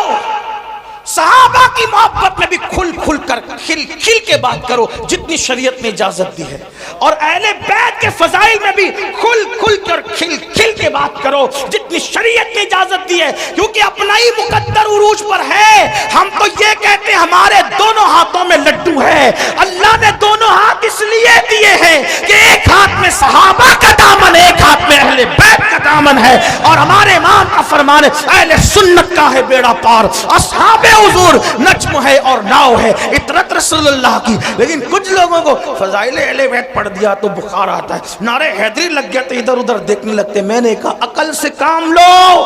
صحابہ کی محبت میں بھی کھل کھل کر کھل کھل کے بات کرو جتنی شریعت نے اجازت دی ہے، اور اہل بیت کے فضائل میں بھی کھل کھل کر کھل کھل کے بات کرو جتنی شریعت نے اجازت دی ہے. کیونکہ اپنا ہی مقدر عروج پر ہے. ہم تو یہ کہتے ہیں ہمارے دونوں ہاتھوں میں لڈو ہے. اللہ نے دونوں ہاتھ اس لیے دیے ہیں کہ ایک ہاتھ میں صحابہ کا دامن ہے، ایک ہاتھ میں اہل بیت کا دامن ہے. اور ہمارے امام کا فرمان ہے اہل سنت کا ہے بیڑا پار، اصحاب حضور نجم ہے اور ناؤ ہے، اطرت رسول اللہ کی. لیکن کچھ لوگوں کو فضائل اہل بیت پڑھ دیا تو بخار آتا ہے، نعرہ حیدری لگ گیا تو ادھر ادھر دیکھنے لگتے. میں نے کہا عقل سے کام لو.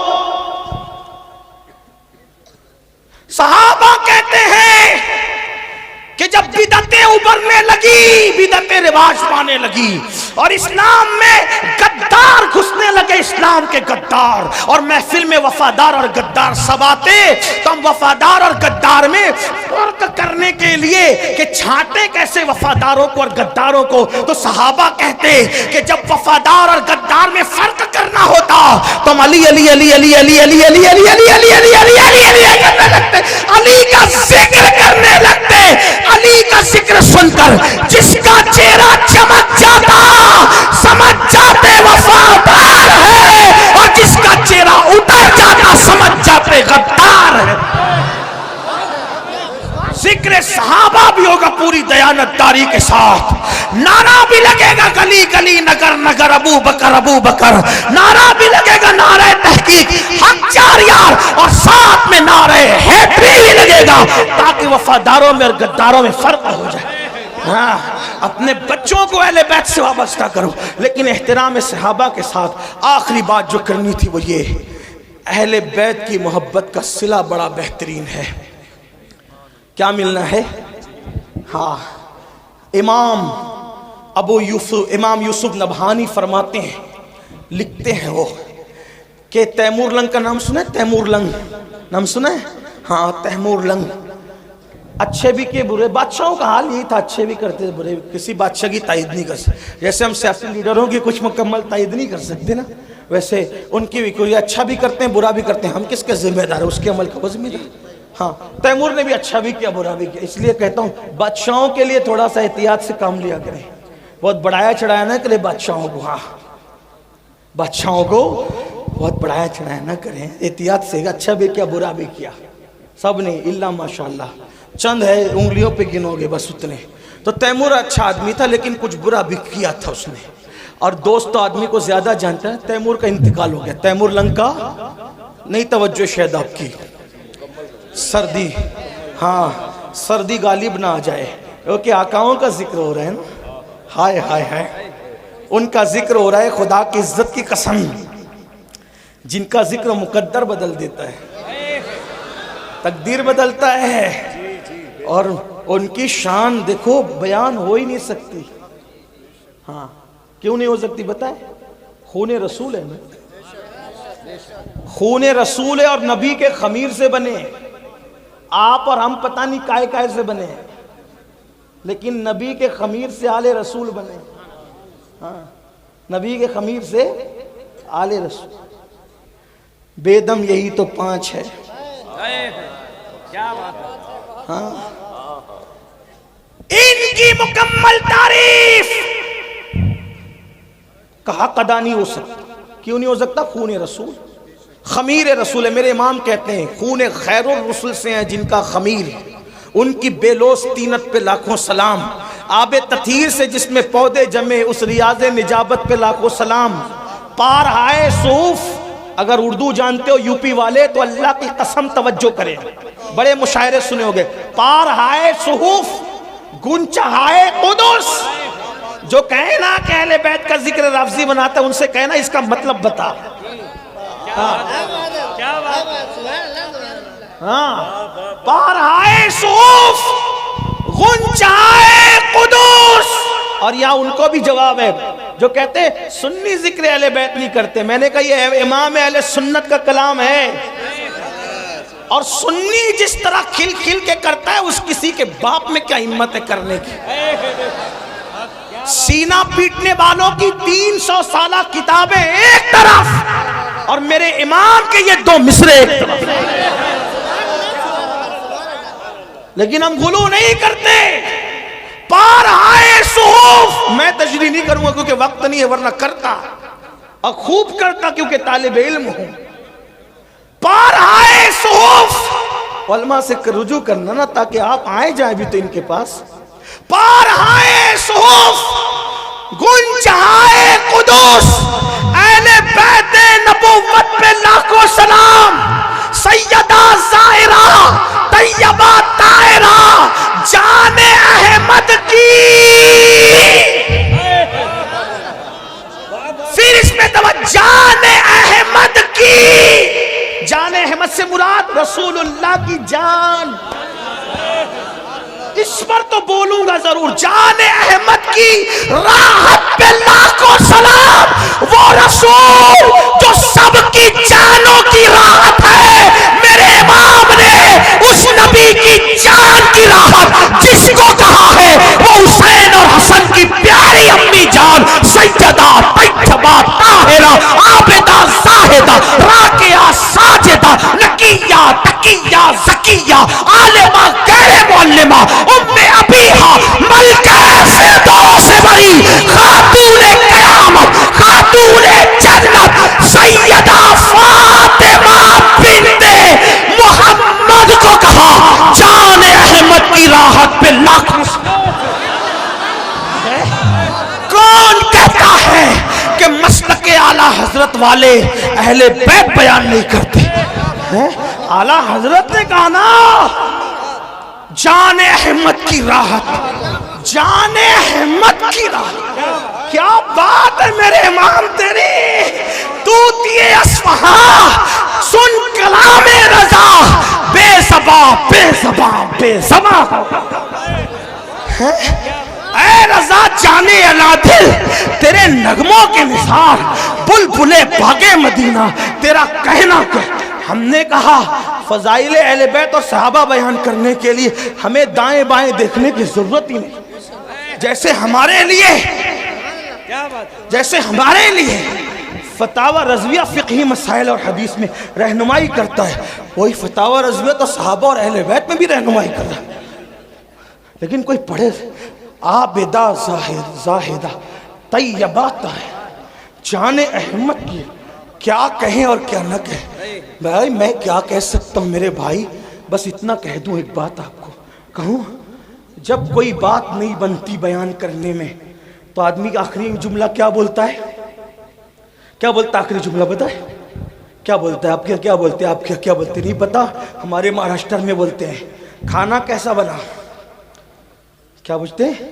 صحابہ کہتے ہیں کہ جب بدعتیں ابھرنے لگی، بدعتیں رواج پانے لگی اور اسلام میں غدار گھسنے لگے، اسلام کے غدار، اور محفل میں وفادار اور غدار سب آتے، تو ہم وفادار اور غدار میں فرق کرنے کے لیے کہ چھانٹے کیسے وفاداروں کو اور غداروں کو، تو صحابہ کہتے کہ جب وفادار اور غدار میں فرق کرنا ہوتا تو ہم علی علی علی علی علی علی علی علی علی علی علی علی علی علی کرنے لگتے، علی کا ذکر کرنے لگتے. علی کا ذکر سن کر جس کا چہرہ چمک جاتا سمجھ جاتے وفادار ہے، اور جس کا چہرہ اتر جاتا سمجھ جاتے غدار ہے. ذکر صحابہ بھی ہوگا پوری دیانتداری کے ساتھ، نعرہ بھی لگے گا گلی گلی نگر نگر ابو بکر، نعرہ بھی لگے گا نعرہ تحقیق حق چار یار، اور ساتھ میں نعرہ حیدری بھی لگے گا تاکہ وفاداروں میں اور غداروں میں فرق ہو جائے. ہاں، اپنے بچوں کو اہل بیت سے وابستہ کرو، لیکن احترام صحابہ کے ساتھ. آخری بات جو کرنی تھی وہ یہ، اہل بیت کی محبت کا صلہ بڑا بہترین ہے. کیا ملنا ہے؟ ہاں، امام یوسف نبہانی فرماتے ہیں، لکھتے ہیں وہ کہ تیمور لنگ کا نام سنا ہے؟ تیمور لنگ نام سنا ہے؟ ہاں، تیمور لنگ. اچھے بھی کہ برے، بادشاہوں کا حال یہی تھا، اچھے بھی کرتے برے. کسی بادشاہ کی تائید نہیں کر سکتے، جیسے ہم سیاسی لیڈروں کی کچھ مکمل تائید نہیں کر سکتے نا، ویسے ان کی بھی کوئی اچھا بھی کرتے ہیں برا بھی کرتے ہیں. ہم کس کے ذمہ دار ہیں؟ اس کے عمل کا وہ ذمہ دار. ہاں، تیمور نے بھی اچھا بھی کیا برا بھی کیا. اس لیے کہتا ہوں بادشاہوں کے لیے تھوڑا سا احتیاط سے کام لیا کریں. بہت بڑھایا چڑھایا نہ کرے بادشاہوں کو. ہاں، بادشاہوں کو بہت بڑھایا چڑھایا نہ کریں، احتیاط سے. اچھا بھی کیا برا بھی کیا، سب نے الا ماشاءاللہ چند ہے انگلیوں پہ گنو گے بس اتنے. تو تیمور اچھا آدمی تھا لیکن کچھ برا بھی کیا تھا اس نے. اور دوست تو آدمی کو زیادہ جانتا ہے. تیمور کا انتقال ہو گیا. تیمور لنگ کا نہیں توجہ شاید آپ کی. سردی، ہاں، سردی غالب نہ آ جائے کیونکہ آقاؤں کا ذکر ہو رہا ہے نا. ہائے ہائے ہائے، ان کا ذکر ہو رہا ہے، خدا کی عزت کی قسم، جن کا ذکر مقدر بدل دیتا ہے، تقدیر بدلتا ہے، اور ان کی شان دیکھو بیان ہو ہی نہیں سکتی۔ ہاں کیوں نہیں ہو سکتی بتائیں؟ خون رسول ہے نا، خون رسول ہے، اور نبی کے خمیر سے بنے ہیں۔ آپ اور ہم پتہ نہیں کائے کائے سے بنے ہیں، لیکن نبی کے خمیر سے آل رسول بنے۔ ہاں نبی کے خمیر سے آل رسول، بے دم یہی تو 5 ہے۔ ہاں ان کی مکمل تعریف کہا قدا نہیں ہو سکتا۔ کیوں نہیں ہو سکتا؟ خون رسول، خمیر رسول ہے۔ میرے امام کہتے ہیں خون خیر الرسل سے ہیں جن کا خمیر، ان کی بے لوث طینت پہ لاکھوں سلام، آب تطہیر سے جس میں پودے جمے اس ریاض نجابت پہ لاکھوں سلام، پار ہائے صوف، اگر اردو جانتے ہو یو پی والے تو اللہ کی قسم توجہ کریں، بڑے مشاعرے سنے ہوگے، پار ہائے صحوف گنچہائے قدس۔ جو کہے نا کہ اہل بیت کا ذکر لفظی بناتا ہے، ان سے کہنا اس کا مطلب بتا۔ ہاں پار ہائے صحوف غنچہائے قدس۔ اور یہاں ان کو بھی جواب ہے جو کہتے ہیں سنی ذکر اہل بیت نہیں کرتے۔ میں نے کہا یہ امام اہل سنت کا کلام ہے، اور سنی جس طرح کھل کھل کے کرتا ہے اس کسی کے باپ میں کیا ہمت ہے کرنے کی۔ سینہ پیٹنے والوں کی 300 سالہ کتابیں ایک طرف، اور میرے امام کے یہ 2 مصرے ایک طرف، لیکن ہم غلو نہیں کرتے۔ پار ہائے صحف، میں تشریح نہیں کروں گا کیونکہ وقت نہیں ہے، ورنہ کرتا اور خوب کرتا کیونکہ طالب علم ہوں۔ پار ہائے صحف، علماء سے رجوع کرنا نا تاکہ آپ آئے جائیں بھی تو ان کے پاس۔ پار ہائے صحف گنچہائے قدس، اہل بیت نبوت پہ لاکھوں سلام، سیدہ زاہرہ طیبہ طاہرہ جان احمد کی۔ پھر اس میں جان احمد کی، جان احمد سے مراد رسول اللہ کی جان، اس پر تو بولوں گا ضرور۔ جان احمد کی راحت پہ لاکھوں سلام، وہ رسول جو سب کی جانوں کی راحت ہے۔ میرے امام نے اس نبی کی جان کی راحت جس کو کہا ہے وہ حسین اور حسن کی پیاری امی جان سیدہ طیبہ طاہرہ عابدہ زاہدہ راکعہ ساجدہ نقیہ تقیہ زکیہ عالمہ غیر معلمہ ام ابیہا ملکہ فردوس بری خاتون قیامت خاتون جنت سیدہ فاطمہ بنت محمد کو کہا جان احمد کی راحت پہ لاکھوں۔ کون کہتا ہے کہ مسلک اعلیٰ حضرت والے اہل بیت بیان نہیں کرتے؟ اعلیٰ حضرت نے کہا نا جان احمد کی راحت، جان احمد کی راحت۔ کیا بات ہے میرے امام تیری، طوطی اصفہاں سن کلام رضا، بے زباں بے زباں بے زباں۔ اے رضا جانے العادل، تیرے نغموں کے نثار بلبلے باغ مدینہ، تیرا کہنا کیا؟ ہم نے کہا فضائل اہل بیت اور صحابہ بیان کرنے کے لیے ہمیں دائیں بائیں دیکھنے کی ضرورت ہی نہیں۔ جیسے ہمارے لیے فتاوی رضویہ فقہی مسائل اور حدیث میں رہنمائی کرتا ہے، وہی فتاوی رضویہ تو صحابہ اور اہل بیت میں بھی رہنمائی کرتا ہے۔ لیکن کوئی پڑھے عابدہ زاہدہ طیبہ طاہرہ جان احمد کی، کیا کہیں اور کیا نہ کہیں؟ بھائی میں کیا کہہ سکتا ہوں میرے بھائی، بس اتنا کہہ دوں، ایک بات آپ کو کہوں، جب کوئی بات نہیں بنتی بیان کرنے میں تو آدمی کا آخری جملہ کیا بولتا ہے؟ کیا بولتا ہے آخری جملہ بتائے؟ کیا بولتا ہے؟ آپ کیا بولتے ہیں؟ آپ کیا بولتے نہیں پتا؟ ہمارے مہاراشٹر میں بولتے ہیں کھانا کیسا بنا؟ کیا پوچھتے ہیں؟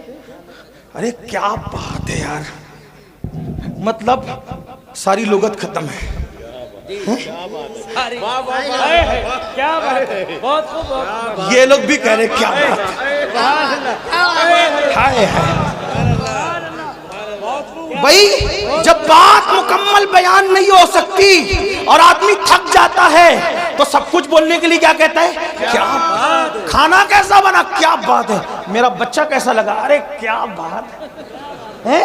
ارے کیا بات ہے یار، مطلب ساری لغت ختم ہے. یہ لوگ بھی کہہ رہے کیا بات. بھائی جب بات مکمل بیان نہیں ہو سکتی اور آدمی تھک جاتا ہے تو سب کچھ بولنے کے لیے کیا کہتا ہے؟ کیا بات. کھانا کیسا بنا؟ کیا بات ہے. میرا بچہ کیسا لگا؟ ارے کیا بات ہے.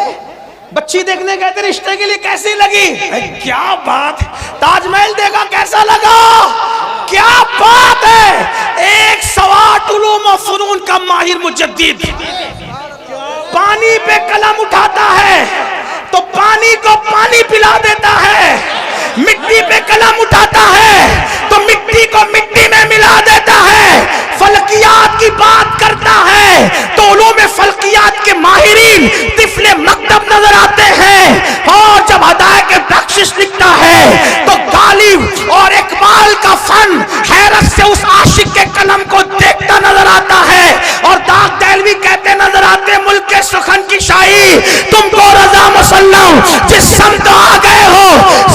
بچی دیکھنے گئے تھے رشتے کے لیے، کیسی لگی؟ کیا بات. تاج محل دیکھا، کیسا لگا؟ کیا بات ہے. ایک سوات علوم و فنون کا ماہر مجدد پانی پہ قلم اٹھاتا ہے تو پانی کو پانی پلا دیتا ہے، مٹی پہ قلم اٹھاتا ہے تو مٹی کو مٹی میں ملا دیتا ہے. فلکیات کی بات کرتا ہے تو علوم فلکیات کے ماہرین طفل مکتب نظر آتے ہیں، اور جب ہدایت بخشش لکھتا ہے تو غالب اور اقبال کا فن حیرت سے اس عاشق کے قلم کو دیکھتا نظر آتا ہے. اور داغ دہلوی کہتے نظر آتے ملک کے سخن کی شاہی تم کو رضا مسلم جس سمت آ گئے ہو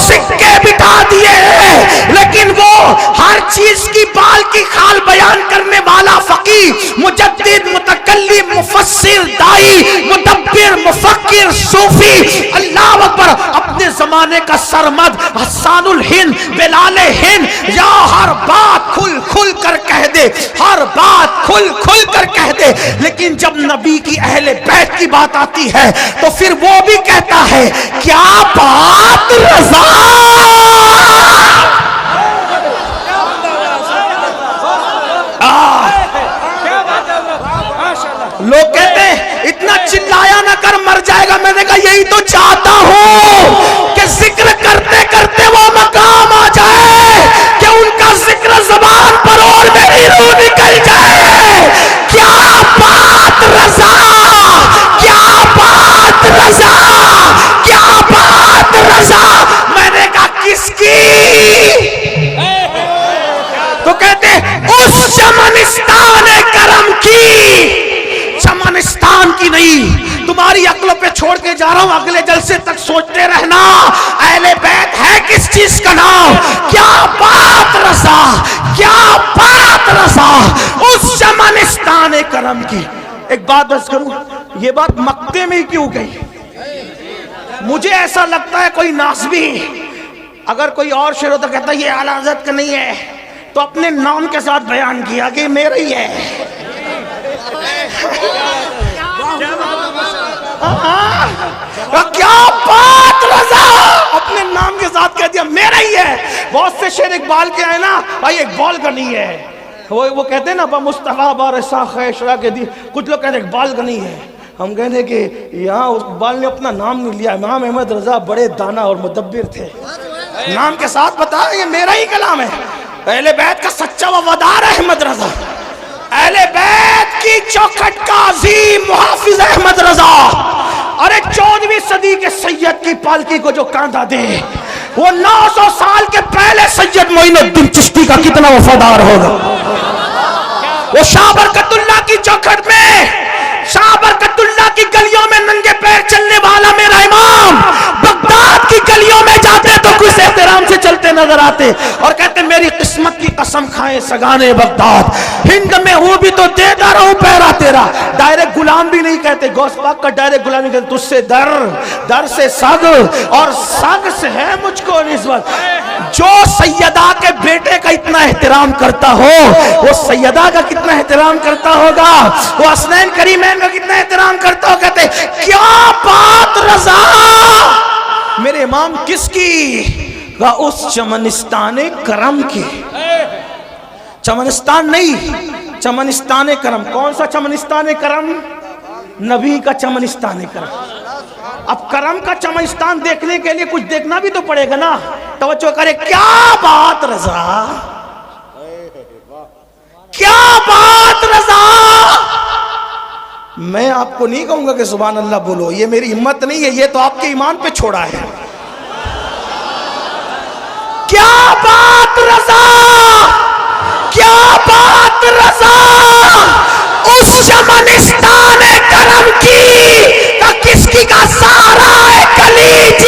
سکے بٹھا دیے ہیں. لیکن وہ ہر چیز کی بال کی خال بیان کرنے والا فقیہ، مجدد، متکلم، مفسر، دائی، مدبر، مفکر، صوفی، اللہ اکبر، اپنے زمانے کا سرمد، حسان الہند، بلال ہند، یا ہر بات کھل کھل کر کہہ دے، ہر بات کھل کھل کر کہہ دے. لیکن جب نبی کی اہل بیت کی بات آتی ہے تو پھر وہ بھی کہتا ہے کیا بات رضا. لوگ کہتے ہیں اتنا چلایا نہ کر مر جائے گا. میں نے کہا یہی تو چاہتا ہوں کہ ذکر کرتے کرتے وہ مقام آ جائے کہ ان کا ذکر زبان پر اور میری روح نکل جائے. کیا بات رضا، کیا بات رضا، کیا بات رضا. میں نے کہا کس کی؟ تو کہتے اس چمنستان کرم کی. چمنستان کی نہیں، تمہاری عقلوں پہ چھوڑ کے جا رہا ہوں، اگلے جلسے تک سوچتے رہنا اہل بیت ہے کس چیز کا نام. کیا بات رضا، کیا بات رضا، اس چمنستان کرم کی. ایک بات بس کروں، یہ بات مکتے میں ہی کیوں گئی؟ مجھے ایسا لگتا ہے کوئی ناسبی اگر کوئی اور شعر ہوتا کہتا یہ اعلی حضرت کا نہیں ہے تو اپنے نام کے ساتھ بیان کیا کہ میرا ہی ہے. کیا بات رضا، اپنے نام کے ساتھ کہہ دیا میرا ہی ہے. بہت سے شعر اقبال کے ہیں نا بھائی، اقبال کا نہیں ہے. وہ کہتے ہیں نا مصطفیٰ بارسا خیشرا کے دی. کچھ لوگ کہتے ہیں اقبال کا نہیں ہے. ہم کہتے ہیں کہ یہاں اقبال نے اپنا نام نہیں لیا. امام احمد رضا بڑے دانا اور مدبر تھے، نام کے ساتھ بتا یہ میرا ہی کلام ہے. اہل بیت کا سچا وفادار احمد رضا، اہل بیت کی چوکھٹ کا عظیم محافظ احمد رضا. ارے 14ویں صدی کے سید کی پالکی کو جو کاندھا دے وہ 900 سال کے پہلے سید معین الدین چشتی کا کتنا وفادار ہوگا. وہ شاہ برکت اللہ کی چوکھٹ میں، شاہ برکت اللہ کی گلیوں میں ننگے پیر چلنے والا میرا امام بغداد کی گلیوں میں جاتے تو کچھ احترام سے چلتے نظر آتے اور کہتے میری قسمت کی قسم کھائیں سگانے بغداد، ہند میں ہوں بھی تو دیتا رہوں پیرا تیرا. ڈائریکٹ غلام بھی نہیں کہتے، غوث پاک کا ڈائریکٹ غلامی کہتے تجھ سے در، در سے سگ اور سگ سے ہے مجھ کو نسبت. جو سیدہ کے بیٹے کا اتنا احترام کرتا ہو وہ سیدہ کا کتنا احترام کرتا ہوگا، وہ حسنین کریمین کا کتنا احترام کرتا ہو. کہتے کیا بات رضا، میرے امام کس کی؟ اس چمنستان کرم کی. چمنستان نہیں، چمنستان کرم. کون سا چمنستان کرم؟ نبی کا چمنستان کرم. اب کرم کا چمنستان دیکھنے کے لیے کچھ دیکھنا بھی تو پڑے گا نا. توجہ کرے، کیا بات رضا، کیا بات رضا. میں آپ کو نہیں کہوں گا کہ سبحان اللہ بولو، یہ میری ہمت نہیں ہے، یہ تو آپ کے ایمان پہ چھوڑا ہے. کیا بات رضا، کیا بات رضا، اس چمنستان کرم کی